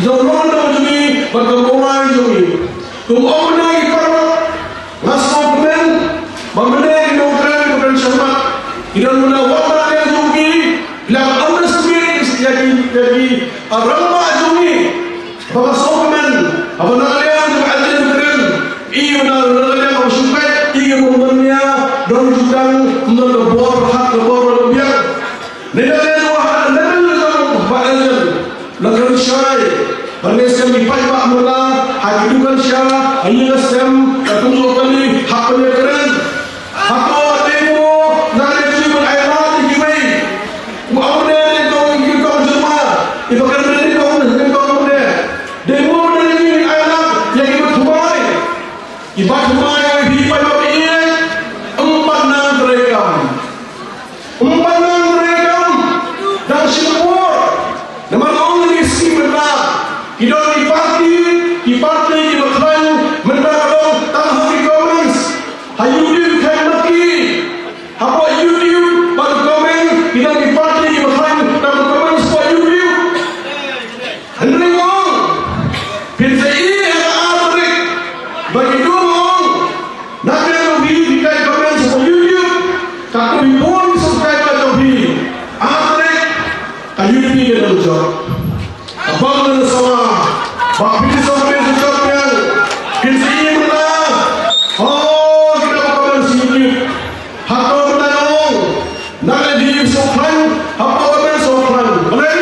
Speaker 8: zaman jadi berkembang jadi kemudian kita ngasih benda demokrasi bukan sama Arama Jumi, Bapa Sokoman, Apa Nalian Adil Keren, Iyo Nalian Apa Sumpet, Iyo Mumanya, Don Judang, Menelebor Hak Lebor Lebiak, Nidalen Wahad Nidalen Lekang Ba'ajan, Lekang Syai, Pernesem Ipai Pak Mula, Hakidukan Syah, Ayasem, Ketunjuk Kali, Hak Lebor Keren, Hak Demo, Nalian Jumlah Airat Ikiwai, Wa'amne Lekang Ikikang Jumlah, Ibakan Ibadah mai di pada ini 46 terekam dan semua nama orang ini simpan kita di parti berklan mendalam tahun comments YouTube kan lagi apa YouTube pada komen kita di parti berklan dalam komen semua YouTube hendak pilih bagi Abang sama, Pak Bini sampai sekatnya, kita ingin menang. Oh, kita akan sini. Hakau menang, nak di sokran, apa sokran? Boleh?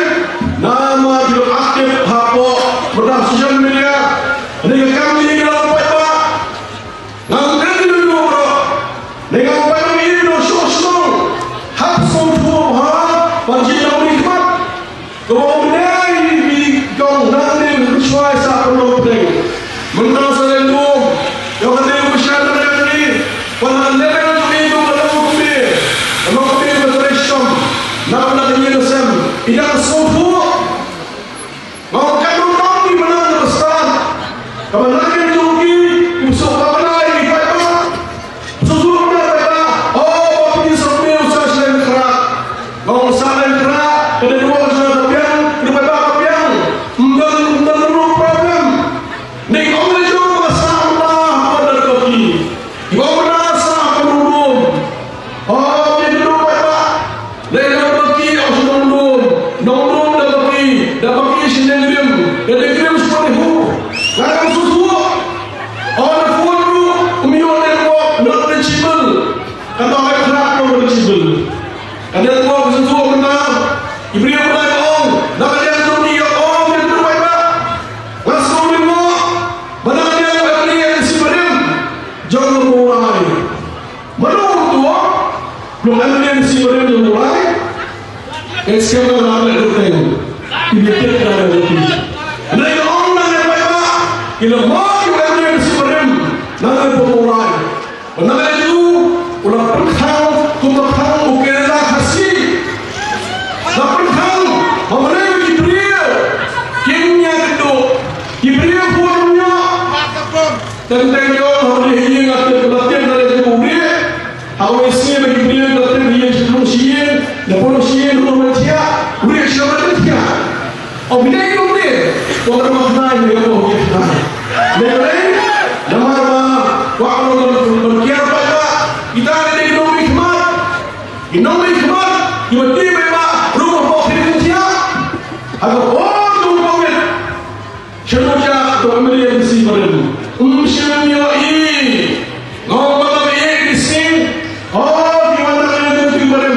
Speaker 8: Nama juga aktif hakau berdasar sosial media. Dengan kami dalam apa? Nangkep dulu bro. Dengan apa ini no sosial, hak sosial, wajib nikmat. Kemudian kau nanti bersuai saat penonton menang selendung yang ada masyarakat ini pada level itu pada mungkin berterusam nak menyelesaikan tidak semua mau kau tahu di mana besar kebenaran Turki musuh kebenaran di Papua susul mereka oh ini sampai usaha selain kerak mau selain kerak ada dua sekarang ada yang ini ada lebih. Naik orang yang baik, kita mau yang sebenarnya nanti pemulai. Benar itu ulah perkang, kumpulkan ukirlah hasil. Nak perkang, mana diberi, kimnya itu diberi punya. Tentang orang ini yang ada pelatihan dari diberi, awalnya bagi diberi pelatihan dia sebelum siang, lepas siang boleh siapa dia? Oh bila itu boleh. Orang maknai dia boleh kita. Lepas nama waktu berkiar pada kita ada di Indonesia hikmat. Indonesia hikmat tiba-tiba memang rumah pokok dia. Agar orang tu komen. Semuanya tu ambil yang si baru. Semuanya ini ngomong ini di sini. Oh di mana yang tu baru.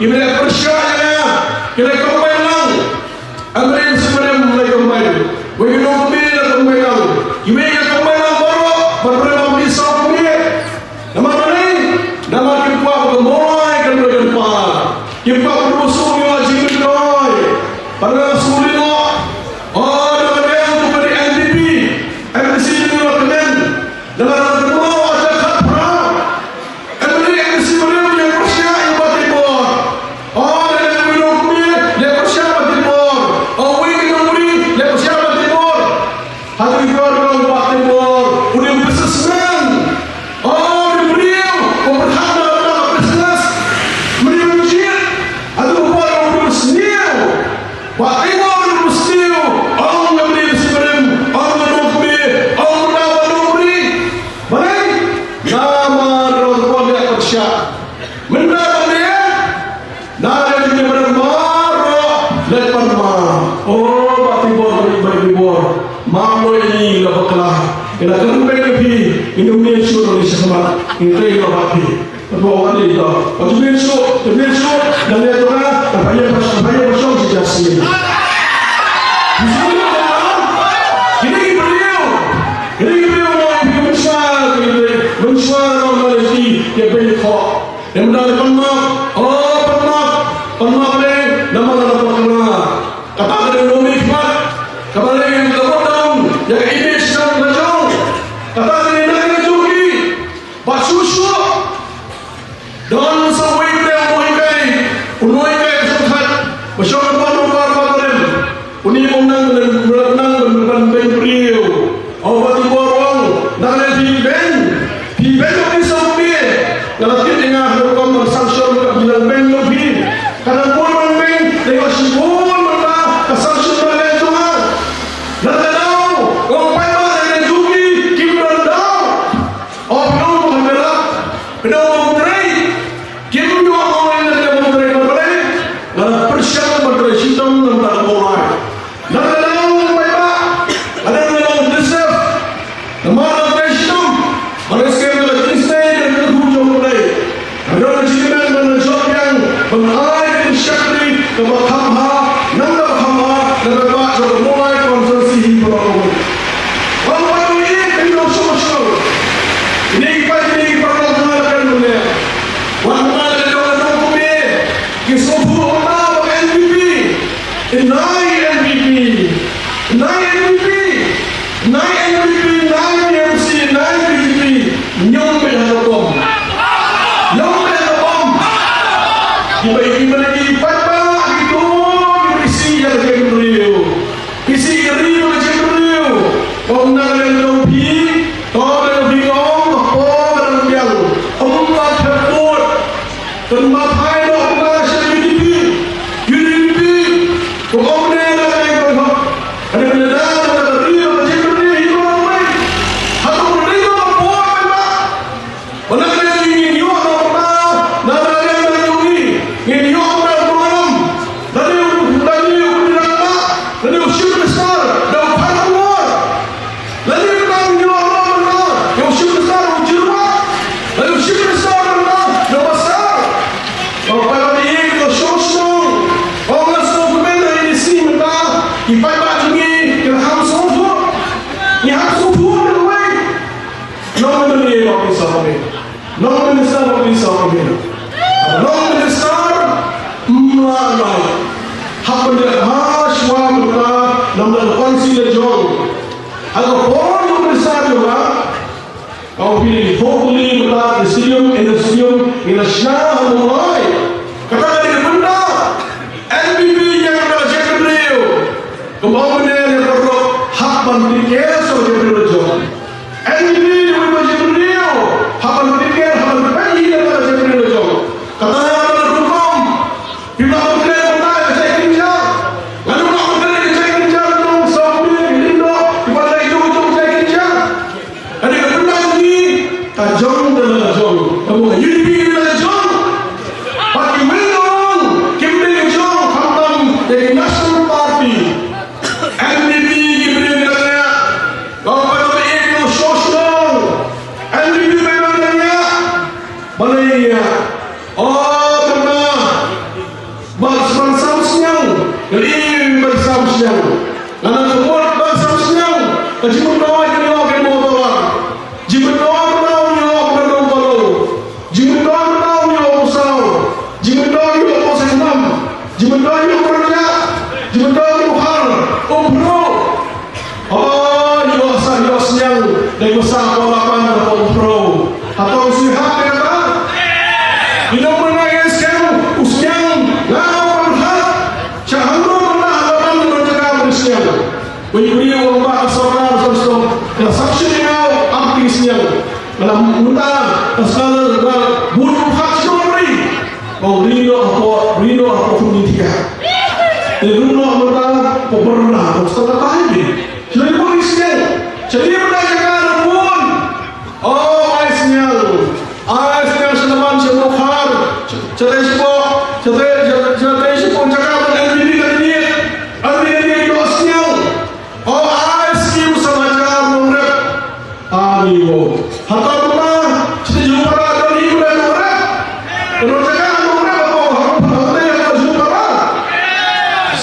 Speaker 8: Ibadah persyaratan kita kembali Amrin sebenarnya mulai kembali begitu kembali ibadah kembali baru beberapa bisa kembali nama ini nama kita mulai kembali kita berusaha wajib doy pada sulit oh nama dia untuk dari NDP MDC itu rekomend nama kedua ada kapra MDC MDC punya persyaratan oh, dan berkelah. Ina kerumpen kepi Indonesia Indonesia sama. Ini teh berapa? Berapa ni dah? Indonesia dan dia tu lah. Apa yang bersong sejasi. Ini beliau mensuar Malaysia dia beli kok. Yang mendapat pemak ni nama berkelah. Kata ada Nomi Hikmat, kata yang terpotong, yang ini sedang berjauh. Kata ada yang jogi, Pak Susu, dan semua itu yang unoikai sehat, masyarakat baru, uni menang beriu, awak di borong, dan di ben lebih sampai, kalau kita dengar hukum bersanction bilang ben lebih, karena borong ben dengan sibuk.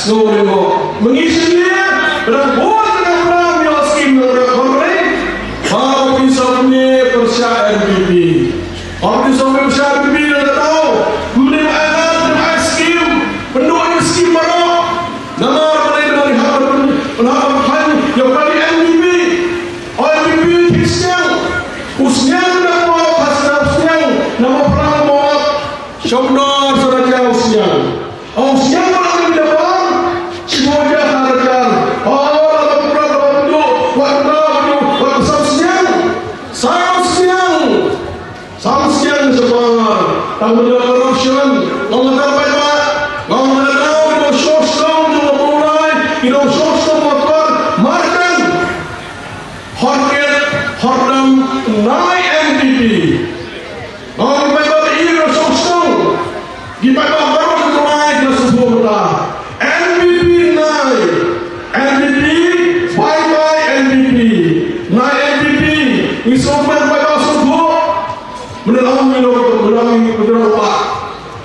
Speaker 8: Sekolah mengisi dia berbuat dengan program yang skim berkomunikasi. Bahawa bisa punya persyaratan NPP. Apa bisa punya persyaratan NPP yang tak tahu menerima skim, penduduk skim baru. Nama mereka melihat penhamparan yang paling NPP. NPP Kristian, usianya nama pasal nama perang mawat. Syamdar seraja usianya. Usianya orang depan, semua dia harapkan. Orang penduduk, waktu Samsian sebar, tahu dia corruption, orang terbaik, orang tahu dia sosial juga mulai, dia sosial motor, markan, harket, hardam, naik NPP, orang terbaik dia sosial, di bawah baru mulai dia sempurna, NPP naik, NPP, bye NPP, naik NPP, isomel bye sempurna. Menelang berapa?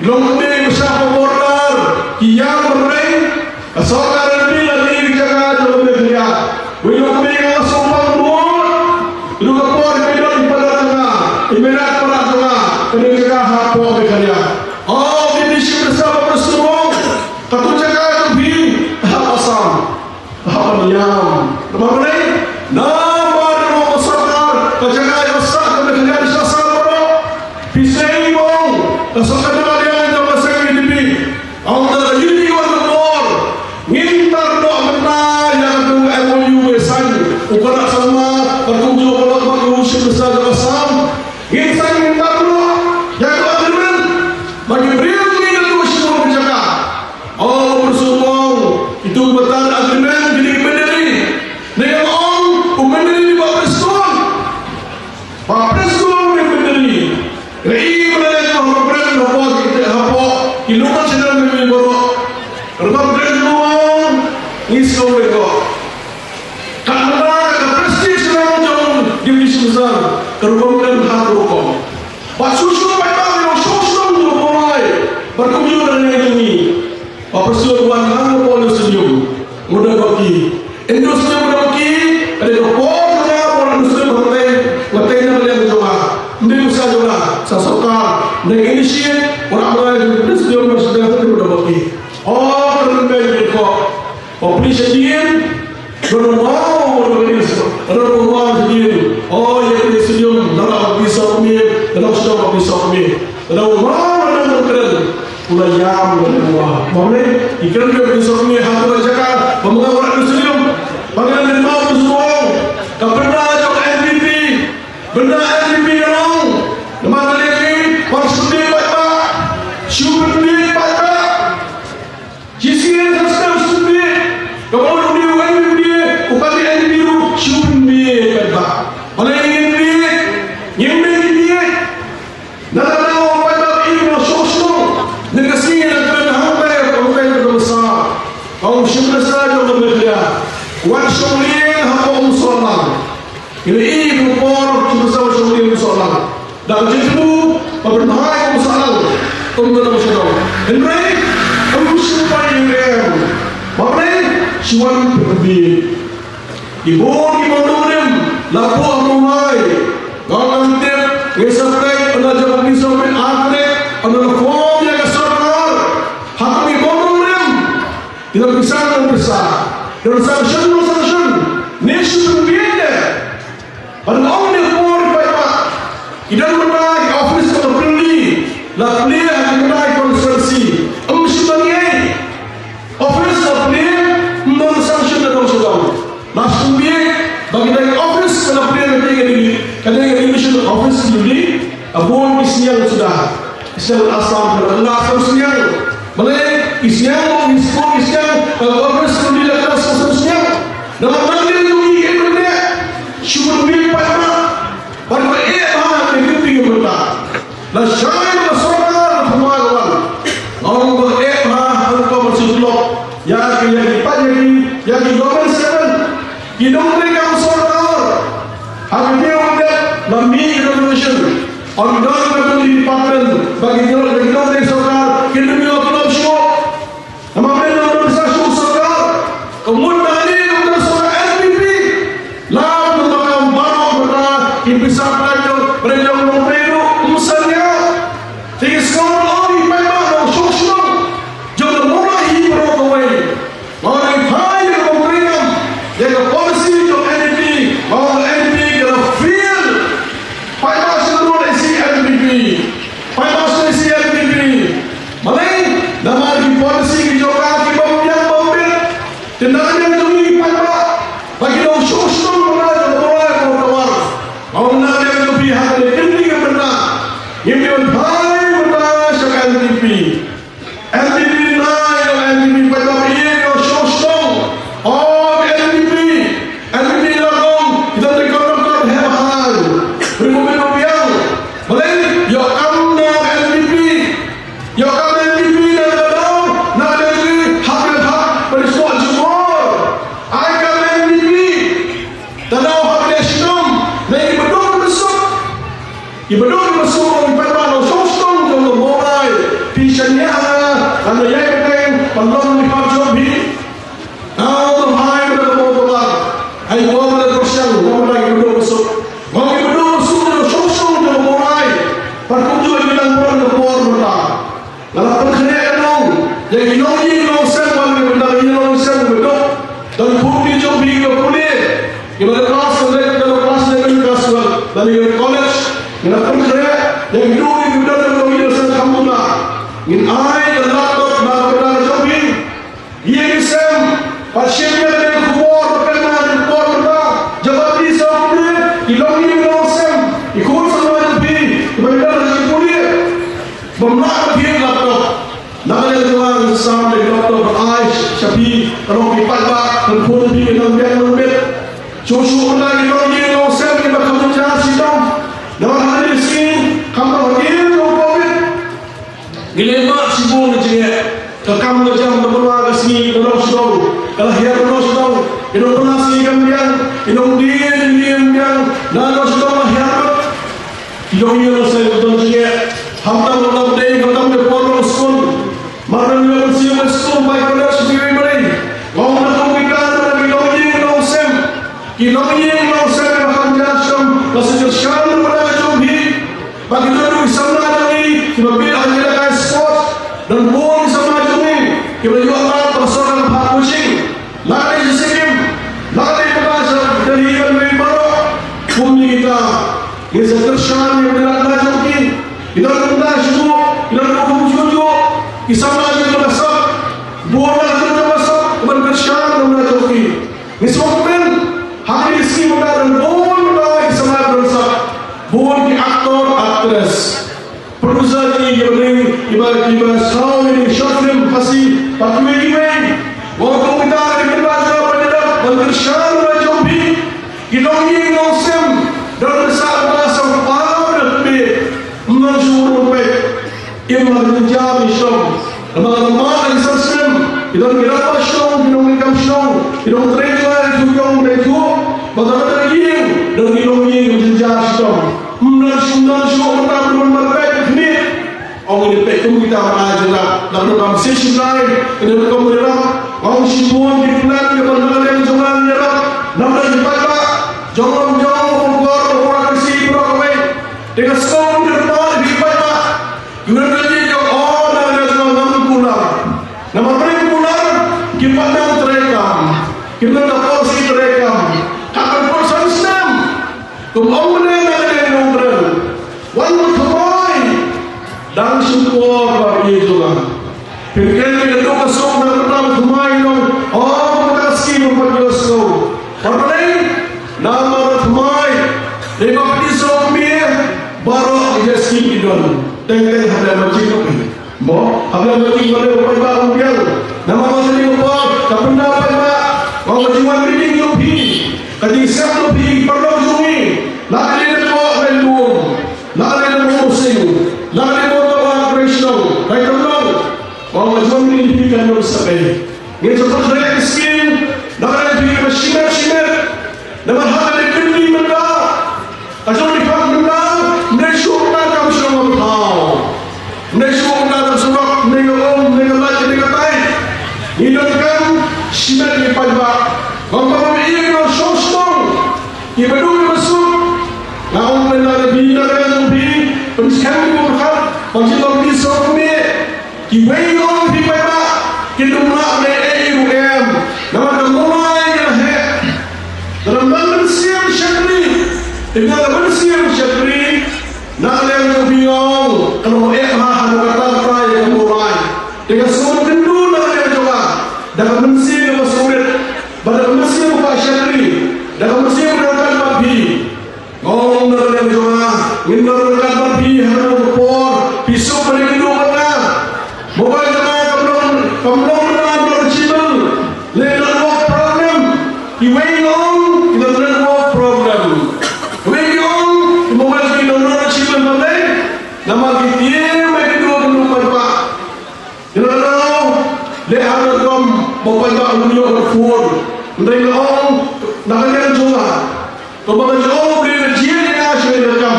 Speaker 8: Lombe bersama border, kian berdeng, asal ini lagi dijaga dalam negara. Lombe yang sombong bor, juga bor bidon pada tengah, imerat pada tengah, kenegaraan hak negara. Oh, ini bersama bersama, katu jaga lebih hak asam, hak niam. Lepas ini, nama dan masyarakat, kejaga yang sah negara di sasa. Pisai bong, asal ada yang dapat saya hidup. Antara ini orang bor, ngintar dok benar yang tu MOU besan, ukuran sama, bertujuh puluh berusia besar bersam. Ngintar dok, yang tu agreement, bagi beliau ini itu semua berjaga. Oh bersumbang, itu betul agreement jadi pendiri. Dengan pendiri di bawah preskon, bawah preskon yang pendiri. Ini mereka berperan apa kita apa ilukan sedang membawa berperan luang isu mereka karena prestis sedang jauh divisi besar berperan hak hukum pak susu mereka yang sosial untuk mulai berkunjung dengan ini apa persoalan hal polis senyum mudah bagi industri mudah bagi ada dokter orang industri berbagai yang jemaah ini usaha juga sasokar dan inisiat orang-orang yang sedang bersedang mudah bagi berbagai kok populasi dia berumau sedih yang disedium dalam bisa umir dalam sedang bisa umir dalam umar dan keren pula yang berumah maksudnya ikan dia bisa umir hati berjaga pemengang disedium bagaimana dia mau semua kebenar jauh NPP benda NPP yang lemah lagi maksudnya baik-baik syukur baik-baik jisian sasar syukur kalau dia NPP upati NPP syukur baik-baik mana ingin dia nyembeli dia nak tahu baik-baik ini sosial negasi yang terhambat orang besar kaum syukur saja berbeda wan syukur hamba musolah ini ibu por bersama syukur musolah dan jenuh berbahaya musolah untuk musolah ini kamu supaya yang mana suan berbeda ibu menurun lapu mulai gantim ngesapai pelajar bisa mengakhir adalah form yang kesalahan hakimi menurun tidak bisa dan sanction nation berbeda pada orang yang form baik-baik tidak menaik office atau beli lah beli yang menaik konsensi sebagai office atau beli men-sanction dan orang langsung dia bagi dari office kalau dia ketika mission office sendiri abon isinya sudah isinya asam dan asam siang boleh isinya office sendiri adalah sesuatu dalam negeri itu dia syukur bil pada bahan yang tinggi berita dan syaitan masyarakat pemahaman orang berehah untuk bersulut yang dipajari yang digomen hidung mereka masyarakat akhirnya udah lemih revolution ongoing revolution department bagi negara masyarakat hidung yang belum syok nama mereka bersah Shania, and the Yang, and long we have Joby. Now the high of the Motola, I go over the Russian, one like a door so. When we do so, so soon to go right, but come to a young one the war. Now I'm clear now. They know you know seven, you know seven, don't put me to be a police. You know the class and the class level class, then you're in college, and I'm clear, they do it, you don't know yourself, come to that. In I, the laptop, now jobbing, here is Sam, but she will war, Jabati Sam, you don't even know Sam, you could survive to be, but you're police. But not here, laptop. Nakala tuan sam de laptop Aish, Shafi, kalau kita pak, dan pun di dalam yang lebih. Cucu anda kita ni no Sam kita kamu jangan sidang. Dalam hari ini kamu lagi no COVID. Gila sibuk je. Kamu macam berbuat kesini dalam sidang. Kalau dia dalam sidang, itu pernah sih kemudian, itu dia yang dalam sidang hidup. Itu dia saya betul je. Hamdan dalam day, hamdan berpuluh school. Maran yang siapa school baik pada sendiri beri. Kau nak komputer dan kilometer long sem, kilometer long sem akan jasam. Pasal sekarang pada jobi, bagi tu sama lagi. Sebab bila hanya ada sport dan bola sama jobi, kita juga akan persoalan pusing. Lari sesim, lari berasa dari yang lebih baru. Kami kita, kita tersyam yang berada jobi. Kita rendah semua, kita rendah semua. Kisah lagi itu besar, bola itu besar, berkesan dan berjoki. Misal hari ini sini dan bola kisah lagi besar, bola di aktor aktris, produser ini ibarat sahaja ini short film kasih pakai ini, waktu kita di baca pada berkesan berjoki, kita ini ngasem dan besar besar pada lebih menjurus baik. Ia menjadi show. Lama-lama di sistem, kita kira show, kita mereka show, kita terima itu yang mereka, bagaimana lagi dan kita menjadi show. Menjadi show kita berbagai ni. Orang ini petum kita aja lah. Dalam dalam sesi lain, kita kemudian orang sibuan di bulan kita berjalan jalan jalan. Nampak kita jangan keluar orang kasih berapa dengan sekolah depan di kita. Kita lagi oh dah nama pulang. Nama mereka pulang kita dah terekam. Kita dah posisi terekam. Akan proses sistem. Kemudian ada yang nombor. One kembali dan syukur bagi Tuhan. Perkara itu masuk dalam dalam kembali dong. Oh kita sih memperjelas kau. Apa nama kembali. Lima pisau mir baru dia sih idol. Tengah ada macam itu. Mo, ada macam mana orang baru dia. Nama macam ni apa? Kapenda apa? Orang macam meeting yopi. Kadi siapa yopi perlu jumi. Lagi ada kau belum. Lagi ada musim. Lagi ada kau Krishna. Baik tak? Orang macam ni dipikan oleh siapa? Ini contoh saya skin. Lagi ada macam nama hal yang kini mereka. Asal dipak mereka. Mereka kamu semua tahu. Mereka dalam sebab mereka lagi mereka baik. Ini kan sinar di pajak. Kalau ini kalau sosok, ia berdua masuk. Lalu mereka lebih dari lebih pensiun berkat. Pensiun pisau kami. Kiwayong di pajak. Kita mulai AUM. Nama mulai yang dalam manusia syakri. Dengan manusia syakri. Nak yang biong kalau ada kata yang mulai dengan semua kendu nak yang coba dengan mesin masuk pada mesin buka syakri dengan mesin berangkat babi ngomong nak yang coba ingin berangkat babi harus berpor pisau pada kendu mana mobile kamu bercibel legal work program iwayong kita work program iwayong mobile kita nama kita mereka dua penumpang pak. Kita tahu lihat dalam membantu dunia berfuar. Mereka orang nak yang juga. Kebanyakan orang beri jiwa yang asyik rekam.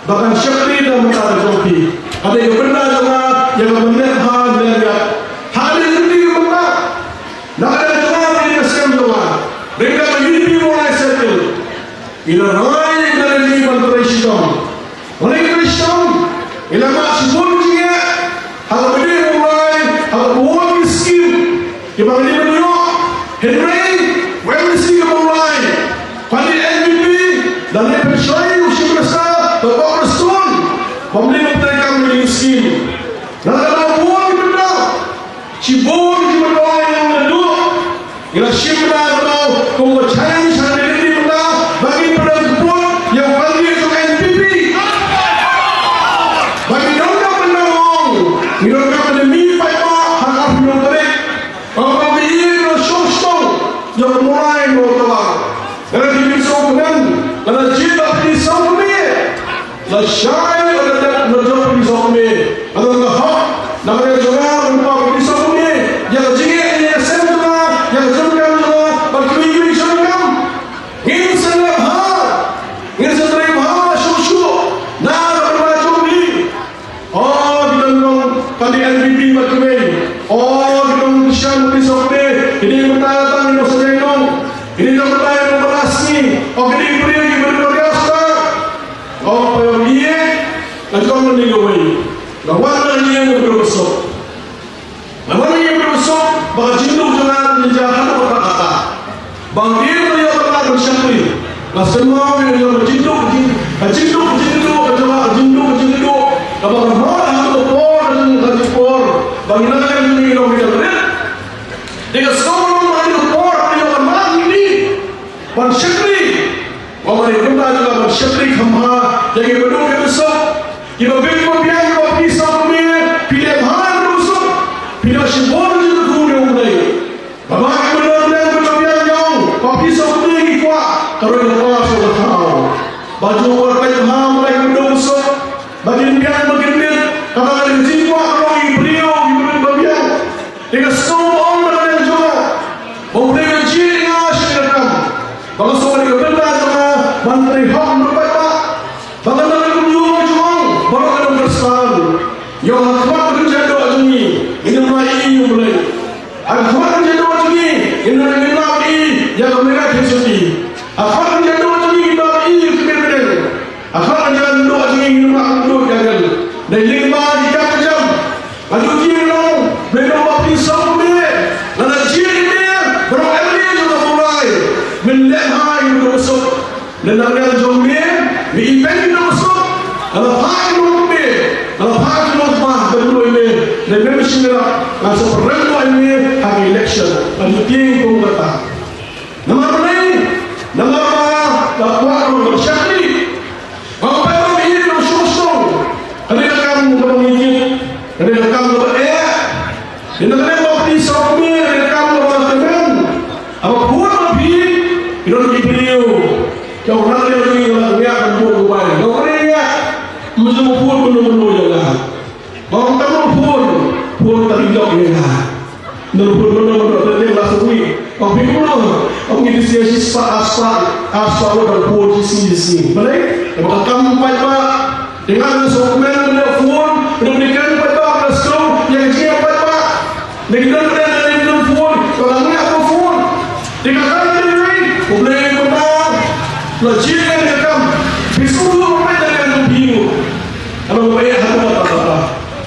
Speaker 8: Bahkan syakri dan mata joki. Ada yang benar juga yang menyehat dan hal ini mana nak ada jawab ini kesan jawab mereka menjadi mulai settle ila naik dari liban Kristen oleh Kristen ila masih dia hal ini mulai hal buat miskin kita ini menunjuk Henry Wesley mulai pada MVP dan percaya usia besar Bapak Kristen pemerintah mereka menjadi miskin dan ada buat benda cibur di benda yang menduk ila syibna atau kewajiban sendiri di benda bagi benda tersebut yang panggil itu NPP bagi benda benda benda demi Pak hak benda terik kalau bagi benda syostong yang mulai bertawa dan dipisahkan dan cinta dipisahkan la syai ada menjadi dipisahkan ada hak nak ada jual untuk dipisahkan yang jingit yang sempurna yang sempurna berkuih sempurna ini senang hal ini senang hal syusyuk nak bermacam ni kita dong tadi NPP berkuih kita dong syam dipisahkan ini bertanya ini maksudnya dong ini dong bertanya berasni ini beri berbiasa dia nanti kau meninggalkan lawan dia yang berbesar lawan yang berbesar bahawa jindu jangan menjahat kata-kata bang dia yang berkata bersyakri lah semua yang berjindu abang rahmat atau por dan gaji por bagi nak yang ini orang berjaya dengan semua orang yang por yang bermak ini bersyakri orang yang berkata juga bersyakri khamha yang berdua berbesar kita berbincang kita pisah kami pilih bahan berbesar pilih syibur juga kurang mulai bapak yang benar-benar berbincang yang kau pisah kami kuat kalau yang kuat sudah tahu baju orang baik bahan mulai berbesar bagian biang bagian katakan jiwa kalau beliau berbincang dengan semua orang yang juga boleh menjadi ngasihkan kalau semua yang benar juga menteri hak berbaik bagaimana yang akhwat kerja doa jumi ini mulai mulai akhwat kerja doa jumi ini mulai yang mereka kesudi akhwat kerja doa jumi ini kebenaran akhwat kerja doa jumi ini mulai jagal dan lima jam lalu dia belum bagi sampai lalu dia berambil juga mulai melihat yang bersuk dan ada jumi event yang bersuk lalu kalau hak nomor berdua ini dan membership langsung berlaku ini hari election dan tim pemerintah. Nomor dakwah bersyakri. Apa yang ini dalam syusul? Ada kamu bermingkir, ada kamu beraya, ada kamu berpisah kami, ada kamu berteman. Apa pun lebih itu dibeliau. Kau orang yang lagi akan buat kembali. Kau orang macam pun benar-benar jalan. Orang tahu pun terhijau jalan. Benar-benar dia langsung ni. Kau ini siapa asal dan pun di sini. Boleh? Kalau kamu baik dengan dokumen dia pun diberikan pada Kristen yang dia baik dengan pun kalau ni apa pun dikatakan ini boleh benar. Lajian dia kamu bisulu dengan bingung. Kalau ayah ada apa-apa,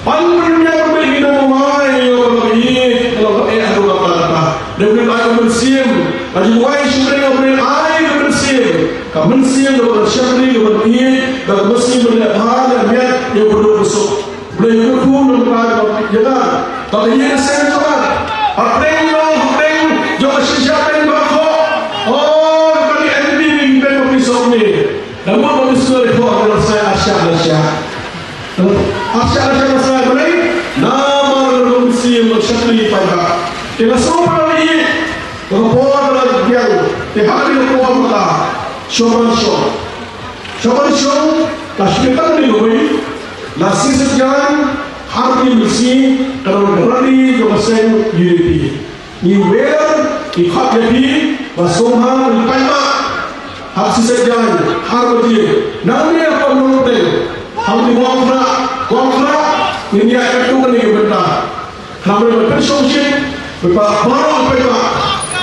Speaker 8: paling yang berbeda dengan ini kalau ayah ada apa-apa, dengan ayah bersiam, lagi wajib sudah dengan ayah bersiam, kamu bersiam dengan syakri dengan ini, dan bersiam dengan hal yang berbesar, boleh berkumpul dengan jalan, tapi yang saya coba, apa yang juga siapa yang berkau, kali ini kita berpisah ni, dan buat berpisah itu adalah saya asyik. Asyik masalah boleh nama revolusi bersyakri pada kita semua ini berpuas dalam yang dihadiri berpuas pada Shoman Show kasihkan ni lebih nasi sekian hari bersih kalau berani jemaah unity ni well ikut jadi basumha berkata hasil sekian hari bersih nanti apa menurut kamu di wangkra ini akan tu kan ini benar. Kami berpersongsi, berbahagia berbahagia.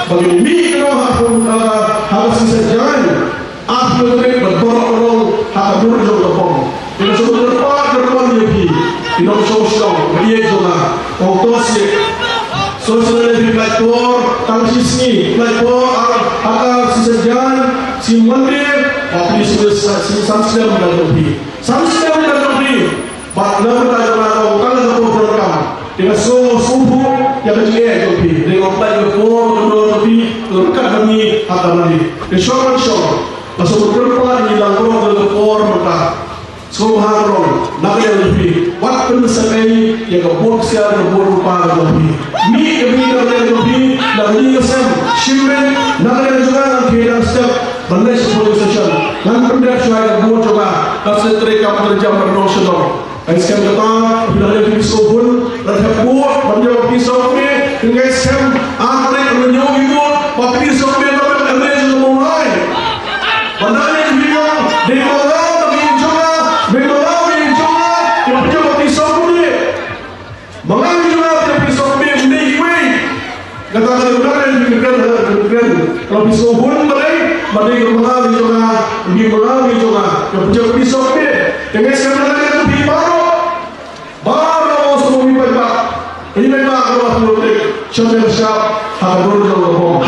Speaker 8: Bagi ini kalau harus sejalan, aku boleh berborong harus berjauh jauh. Ini semua terdepan lagi. Ini sosial, media juga. Otosi, sosial media platform, tangsi sini, platform agar sejalan, si mandir, tapi si samsel menjadi, samsel menjadi. Baiklah kita jalan kalau kita program dengan semua subuh yang kecil jadi dengan baik berdoa tapi berkat kami akan lagi. Insyaallah masuk berdoa di dalam berdoa mereka semua harus nak lebih waktu sampai yang kebun siar kebun rupa lebih. Mi kami nak lebih lagi sem shimmen nak juga kita step bandai sepuluh session. Dan pendek saya kebun juga kasih mereka kerja bernosional. Sekarang kita bila ada pisau pun, ada buat, banyak pisau ni, dengan sekarang akhirnya menjauh itu, apa pisau ni dapat ada juga mulai. Bandar ni juga, dekoran, dekoran, yang punya pisau ni, mengambil juga punya pisau ni, ini. Kata-kata benar ni bukan. Kalau pisau pun boleh, bandar mengambil juga, yang punya pisau ni, dengan sekarang ada tu baru semua ini memang kalau politik siap harus berjauh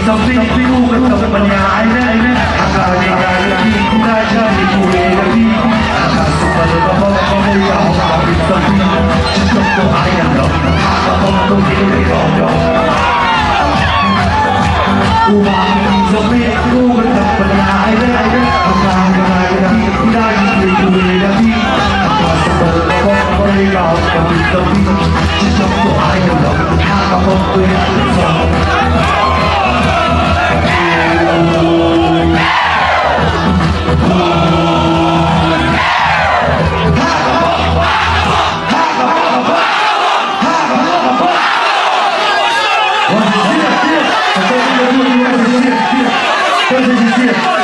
Speaker 9: Something
Speaker 8: Gracias.